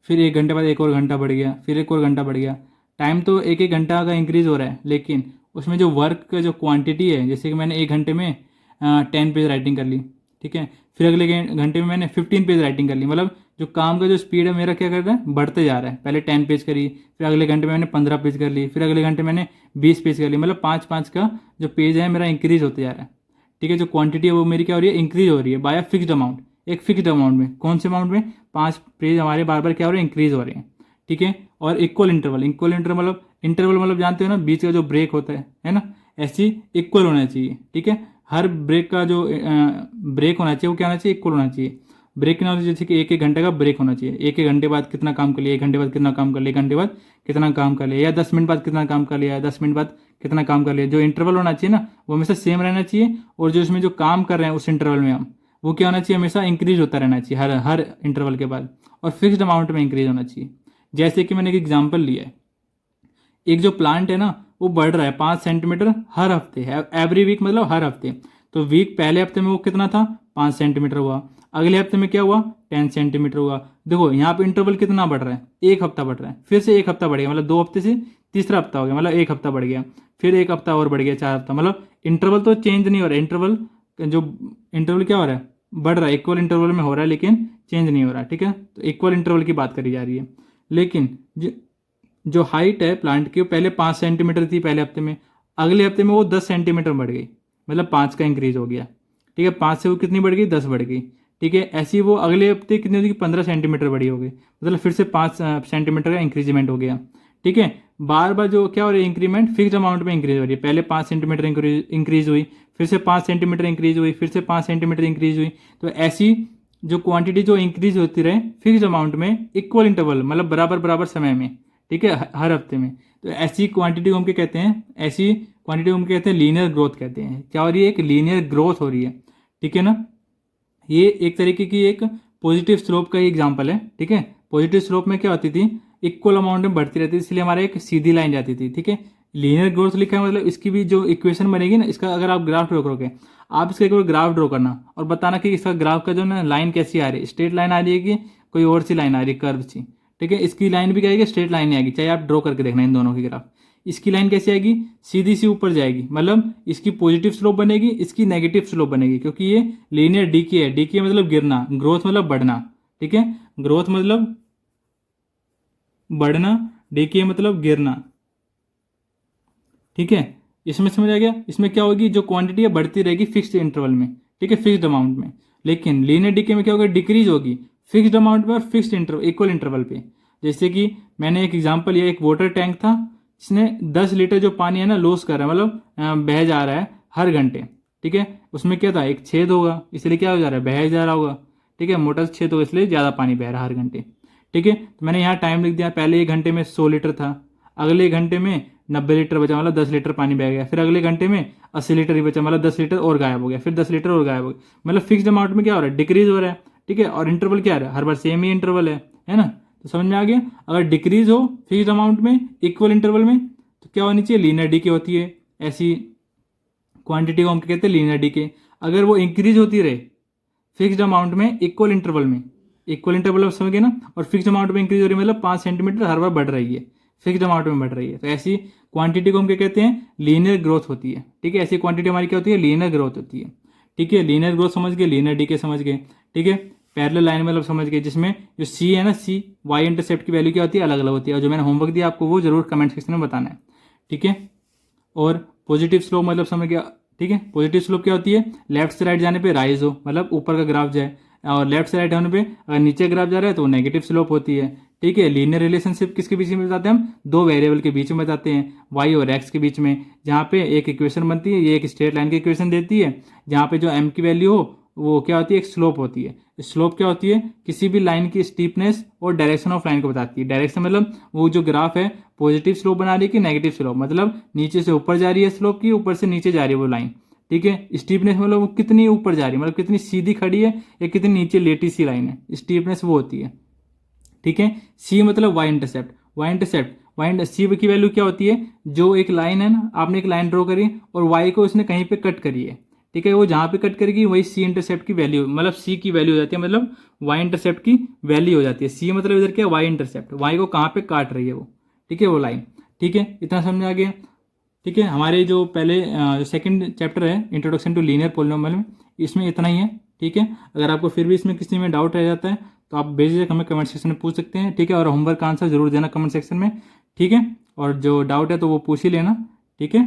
फिर 1 घंटे बाद 1 और घंटा बढ़ गया, फिर 1 और घंटा बढ़ गया। टाइम तो 1 घंटा का इंक्रीज हो रहा है, लेकिन उसमें जो वर्क का जो क्वांटिटी है, जैसे कि मैंने 1 घंटे में 10 पेज राइटिंग कर ली, ठीक है। फिर अगले घंटे में मैंने 15 पेज राइटिंग कर ली। मतलब जो काम का जो स्पीड है मेरा क्या कर रहा है, बढ़ते जा रहा है। पहले 10 पेज करी, फिर अगले घंटे में मैंने 15 पेज कर ली, फिर अगले घंटे मैंने 20 पेज कर ली। मतलब 5-5 का जो पेज है मेरा इंक्रीज होते जा रहा है, ठीक है। जो क्वांटिटी है वो मेरी क्या हो रही है, इंक्रीज हो रही है बाय फिक्स्ड अमाउंट, एक फिक्स्ड अमाउंट में। कौन से अमाउंट में, 5 पेज हमारे बार बार क्या हो रहे हैं, इंक्रीज हो रहे हैं, ठीक है। और इक्वल इंटरवल मतलब जानते हो ना, बीच का जो ब्रेक होता है ना, ऐसी इक्वल होना चाहिए, ठीक है। हर ब्रेक का जो ब्रेक होना चाहिए वो क्या होना चाहिए, इक्वल होना चाहिए। ब्रेक ना हो जैसे कि 1-1 घंटे का ब्रेक होना चाहिए। 1-1 घंटे बाद कितना काम कर लिया, 1 घंटे बाद कितना काम कर लिया, 1 घंटे बाद कितना काम कर लिया, या 10 मिनट बाद कितना काम कर लिया, 10 मिनट बाद कितना काम कर लिया। जो इंटरवल होना चाहिए ना वो हमेशा सेम रहना चाहिए, और जो इसमें जो काम कर रहे हैं उस इंटरवल में हम, वो क्या होना चाहिए, हमेशा इंक्रीज होता रहना चाहिए हर इंटरवल के बाद, और फिक्स्ड अमाउंट में इंक्रीज होना चाहिए। जैसे कि मैंने एक एग्जाम्पल लिया है, एक जो प्लांट है ना वो बढ़ रहा है 5 सेंटीमीटर हर हफ्ते, एवरी वीक, मतलब हर हफ्ते। तो वीक पहले हफ्ते में वो कितना था, 5 सेंटीमीटर हुआ, अगले हफ्ते में क्या हुआ, 10 सेंटीमीटर हुआ। देखो यहाँ पे इंटरवल कितना बढ़ रहा है, 1 हफ्ता बढ़ रहा है, फिर से 1 हफ्ता बढ़ गया, मतलब 2 हफ्ते से तीसरा हफ्ता हो गया, मतलब 1 हफ्ता बढ़ गया, फिर 1 हफ्ता और बढ़ गया, 4 हफ्ता। मतलब इंटरवल तो चेंज नहीं हो रहा है, इंटरवल जो इंटरवल क्या हो रहा है, बढ़ रहा है, इक्वल इंटरवल में हो रहा है लेकिन चेंज नहीं हो रहा है, ठीक है। तो इक्वल इंटरवल की बात करी जा रही है। लेकिन जो हाइट है प्लांट की वो पहले 5 सेंटीमीटर थी पहले हफ्ते में, अगले हफ्ते में वो 10 सेंटीमीटर बढ़ गई, मतलब 5 का इंक्रीज हो गया, ठीक है। 5 से वो कितनी बढ़ गई, 10 बढ़ गई, ठीक है। ऐसी वो अगले हफ्ते कितनी होगी, 15 सेंटीमीटर बड़ी हो गई, मतलब फिर से 5 सेंटीमीटर का इंक्रीजमेंट हो गया, ठीक है। बार बार जो क्या हो रही है, इंक्रीमेंट फिक्स अमाउंट में इंक्रीज हो रही है। पहले 5 सेंटीमीटर इंक्रीज हुई, फिर से 5 सेंटीमीटर इंक्रीज हुई, फिर से 5 सेंटीमीटर इंक्रीज हुई। तो ऐसी जो क्वांटिटी जो इंक्रीज होती रहे फिक्स अमाउंट में इक्वल इंटरवल, मतलब बराबर बराबर समय में, ठीक है, हर हफ्ते में। तो ऐसी क्वांटिटी को हम क्या कहते हैं, ऐसी क्वांटिटी को हम कहते हैं लीनियर ग्रोथ कहते हैं। क्या हो रही है, एक लीनियर ग्रोथ हो रही है, ठीक है ना। ये एक तरीके की एक पॉजिटिव स्लोप का ही एग्जांपल है, ठीक है। पॉजिटिव स्लोप में क्या होती थी, इक्वल अमाउंट में बढ़ती रहती थी, इसलिए हमारा एक सीधी लाइन जाती थी, ठीक है। लीनियर ग्रोथ लिखा है, मतलब इसकी भी जो इक्वेशन बनेगी ना, इसका अगर आप ग्राफ ड्रॉ करोगे, आप इसका एक बार ग्राफ ड्रॉ करना और बताना कि इसका ग्राफ का जो ना लाइन कैसी आ रही है, स्ट्रेट लाइन आ रही है कि कोई और सी लाइन आ रही है, कर्व सी, ठीक है। इसकी लाइन भी क्या आएगी, स्ट्रेट लाइन ही आएगी, चाहे आप ड्रॉ करके देखना इन दोनों की ग्राफ। इसकी लाइन कैसी आएगी, सीधी सी ऊपर जाएगी, मतलब इसकी पॉजिटिव स्लोप बनेगी, इसकी नेगेटिव स्लोप बनेगी, क्योंकि ये लीनियर डीके है। डीके मतलब गिरना, ग्रोथ मतलब बढ़ना, ठीक है। ग्रोथ मतलब बढ़ना, डीके मतलब गिरना, ठीक है। इसमें समझ आ गया। इसमें क्या होगी, जो क्वांटिटी है बढ़ती रहेगी फिक्स्ड इंटरवल में, ठीक है, फिक्स्ड अमाउंट में। लेकिन लीनियर डीके में क्या होगा, डिक्रीज होगी फिक्स्ड अमाउंट में और फिक्स्ड इंटरवल, इक्वल इंटरवल पे। जैसे कि मैंने एक एग्जांपल लिया, एक वाटर टैंक था जिसने 10 लीटर जो पानी है ना लॉस कर रहा है, मतलब बह जा रहा है हर घंटे, ठीक है। उसमें क्या था, एक छेद होगा, इसलिए क्या हो जा रहा है, बह जा रहा होगा, ठीक है, मोटा छेद होगा, इसलिए ज़्यादा पानी बह रहा है हर घंटे, ठीक है। तो मैंने यहाँ टाइम लिख दिया, पहले एक घंटे में 100 लीटर था, अगले घंटे में 90 लीटर बचा, मतलब 10 लीटर पानी बह गया, फिर अगले घंटे में 80 लीटर ही बचा, मतलब 10 लीटर और गायब हो गया, फिर 10 लीटर और गायब हो गया, मतलब फिक्स्ड अमाउंट में क्या हो रहा है, डिक्रीज हो रहा है, ठीक है। और इंटरवल क्या है, हर बार सेम ही इंटरवल है ना। तो समझ में आ गया। अगर डिक्रीज हो फिक्स्ड अमाउंट में इक्वल इंटरवल में तो क्या होनी चाहिए, लीनियर डीके होती है। ऐसी क्वांटिटी को हम क्या कहते हैं, लीनियर डीके। अगर वो इंक्रीज होती रहे फिक्स्ड अमाउंट में इक्वल इंटरवल में, इक्वल इंटरवल समझ गए ना, और फिक्स्ड अमाउंट में इंक्रीज हो रही है, मतलब 5 सेंटीमीटर हर बार बढ़ रही है, फिक्स्ड अमाउंट में बढ़ रही है, तो ऐसी क्वांटिटी को हम क्या कहते हैं, लीनियर ग्रोथ होती है, ठीक है। ऐसी क्वांटिटी हमारी क्या होती है, लीनियर ग्रोथ होती है, ठीक है। लीनियर ग्रोथ समझ गए, लीनियर डीके समझ गए, ठीक है। पैरेलल लाइन मतलब समझ गए, जिसमें जो सी है ना, सी वाई इंटरसेप्ट की वैल्यू क्या होती है, अलग अलग होती है। और जो मैंने होमवर्क दिया आपको वो जरूर कमेंट सेक्शन में बताना है, ठीक है। और पॉजिटिव स्लोप मतलब समझ गया, ठीक है। पॉजिटिव स्लोप क्या होती है, लेफ्ट से राइट जाने पे राइज हो, मतलब ऊपर का ग्राफ जाए, और लेफ्ट से राइट होने पे अगर नीचे ग्राफ जा रहा है तो नेगेटिव स्लोप होती है, ठीक है। लीनियर रिलेशनशिप किसके बीच में बताते हैं हम, दो वेरिएबल के बीच में बताते हैं, वाई और एक्स के बीच में, जहाँ पे एक इक्वेशन बनती है, ये एक स्ट्रेट लाइन की इक्वेशन देती है, जहाँ पे जो एम की वैल्यू हो वो क्या होती है, एक स्लोप होती है। स्लोप क्या होती है, किसी भी लाइन की स्टीपनेस और डायरेक्शन ऑफ लाइन को बताती है। डायरेक्शन मतलब वो जो ग्राफ है पॉजिटिव स्लोप बना रही है कि नेगेटिव स्लोप, मतलब नीचे से ऊपर जा रही है स्लोप की, ऊपर से नीचे जा रही है वो लाइन, ठीक है। स्टीपनेस मतलब वो कितनी ऊपर जा रही है, मतलब कितनी सीधी खड़ी है या कितनी नीचे लेटी सी लाइन है, स्टीपनेस वो होती है, ठीक है। सी मतलब वाई इंटरसेप्ट, वाई सी की वैल्यू क्या होती है, जो एक लाइन है ना, आपने एक लाइन ड्रॉ करी और वाई को उसने कहीं पे कट करी है, ठीक है। वो जहाँ पे कट करेगी वही सी इंटरसेप्ट की वैल्यू, मतलब सी की वैल्यू हो जाती है, मतलब वाई इंटरसेप्ट की वैल्यू हो जाती है। सी मतलब इधर क्या, वाई इंटरसेप्ट, वाई को कहाँ पे काट रही है वो, ठीक है, वो लाइन, ठीक है। इतना समझ में आ गया, ठीक है। हमारे जो पहले जो सेकंड चैप्टर है इंट्रोडक्शन टू लीनियर पॉलिनोमियल में, इसमें इतना ही है, ठीक है। अगर आपको फिर भी इसमें किसी में डाउट रह जाता है तो आप बेझिझक हमें कमेंट सेक्शन में पूछ सकते हैं, ठीक है। और होमवर्क का आंसर जरूर देना कमेंट सेक्शन में, ठीक है। और जो डाउट है तो वो पूछ ही लेना, ठीक है।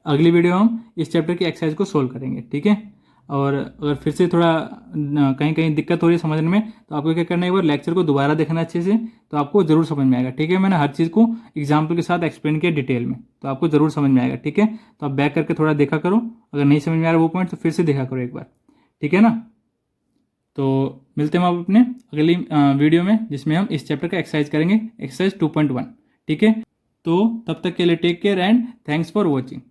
अगली वीडियो हम इस चैप्टर की एक्सरसाइज को सोल्व करेंगे, ठीक है। और अगर फिर से थोड़ा कहीं कहीं दिक्कत हो रही है समझने में तो आपको क्या करना है, एक बार लेक्चर को दोबारा देखना अच्छे से, तो आपको जरूर समझ में आएगा, ठीक है। मैंने हर चीज़ को एग्जाम्पल के साथ एक्सप्लेन किया डिटेल में, तो आपको जरूर समझ में आएगा, ठीक है। तो आप बैक करके थोड़ा देखा करो, अगर नहीं समझ में आ रहा वो पॉइंट तो फिर से देखा करो एक बार, ठीक है ना। तो मिलते हैं हम अपने अगली वीडियो में, जिसमें हम इस चैप्टर का एक्सरसाइज करेंगे, एक्सरसाइज 2.1, ठीक है। तो तब तक के लिए take care and thanks for watching.